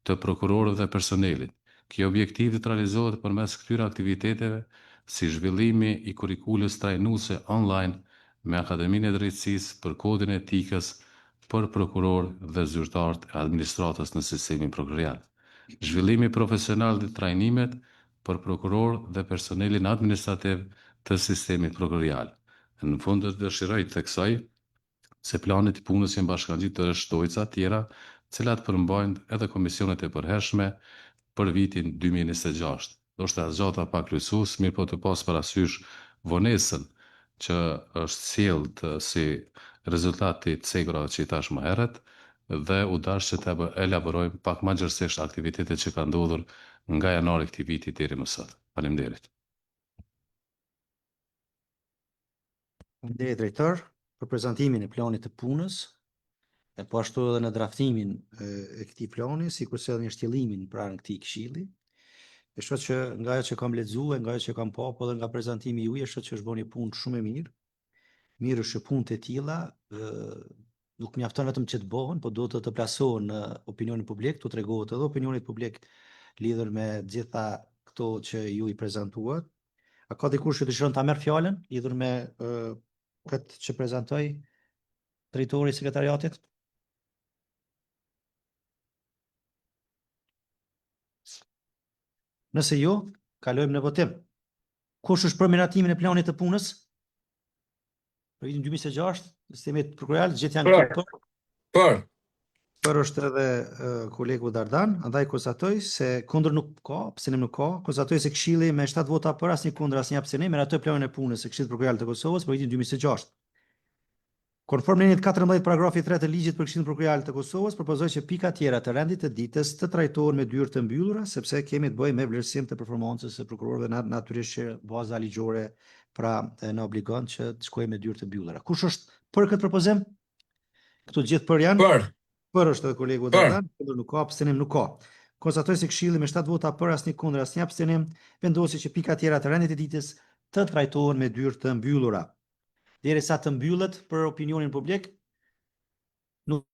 të prokurorëve dhe personelit. Kjo objektiv të realizohet përmes këtyre aktiviteteve, si zhvillimi i kurikulës trajnuese online me Akademinë e Drejtësisë për kodin e etikës për prokuror dhe zyrtarët e administratës në sistemin prokurorial, zhvillimi profesional dhe trajnimet për prokuror dhe personelin administrativ të sistemit prokurorial. Në fund të dëshiroj të theksoj se planet i punës janë bashkangjitur të shtojca tjera, cilat përmbajnë edhe komisionet e përhershme për vitin 2026. Do shta zgjata pak kryesus, mirë po të pas parasysh vonesën që është sjellët si rezultati të cegrave që i tash më herët, dhe u dash që të elaborojmë pak më gjërësisht aktivitetet që kanë ndodhur nga janari këtij viti deri më sot. Faleminderit. Faleminderit drejtor për prezantimin e planit të punës, e po ashtu edhe në draftimin e këtij plani, sikurse edhe në shtjellimin pranë këtij këshilli. E shoh që nga ajo që kam lexuar, nga ajo që kam pa, po edhe nga prezantimi juaj, e shoh që është bërë një punë shumë e mirë. Mirë është që punët e tilla nuk mjafton vetëm që të bëhen, po duhet të plasohen në opinionin publik, të tregohet edhe opinionit publik lidhur me gjitha këto që ju i prezantuat. A ka dikush që dëshiron ta merr fjalën lidhur me këtë që prezantoi drejtori i sekretariatit? Nëse jo, kalojmë në votim. Kush është për miratimin e planit të punës? Për vitin 2026, sistemit prokurorial, gjithë janë këtu për. Për është edhe kolegu Dardan, andaj konstatoj se kundër nuk ka, abstenim nuk ka, konstatoj se këshilli me 7 vota për, asnjë kundër, asnjë abstenim, meratoi planin e punës së Këshillit Prokurorial të Kosovës për vitin 2026. Konform linjit 14 paragrafi 3 të ligjit për Këshillin Prokurorial të Kosovës, propozoj që pika tjera të rendit të ditës të trajtohen me dyrë të mbyllura, sepse kemi të bëjmë me vlerësim të performancës së prokurorëve, natyrisht që baza ligjore pra në obligon që të shkojmë me dyrë të mbyllura. Kush është për këtë propozim? Këtu gjithë për janë? Për është edhe kolegu Dardan, kundër nuk ka, abstenim nuk ka. Konstatoj se këshilli me 7 vota për, asnjë kundër, asnjë abstenim, vendosi që pika tjera të rendit të ditës të trajtohen me dyrë të mbyllura. Derisa të mbyllet për opinionin publik, nuk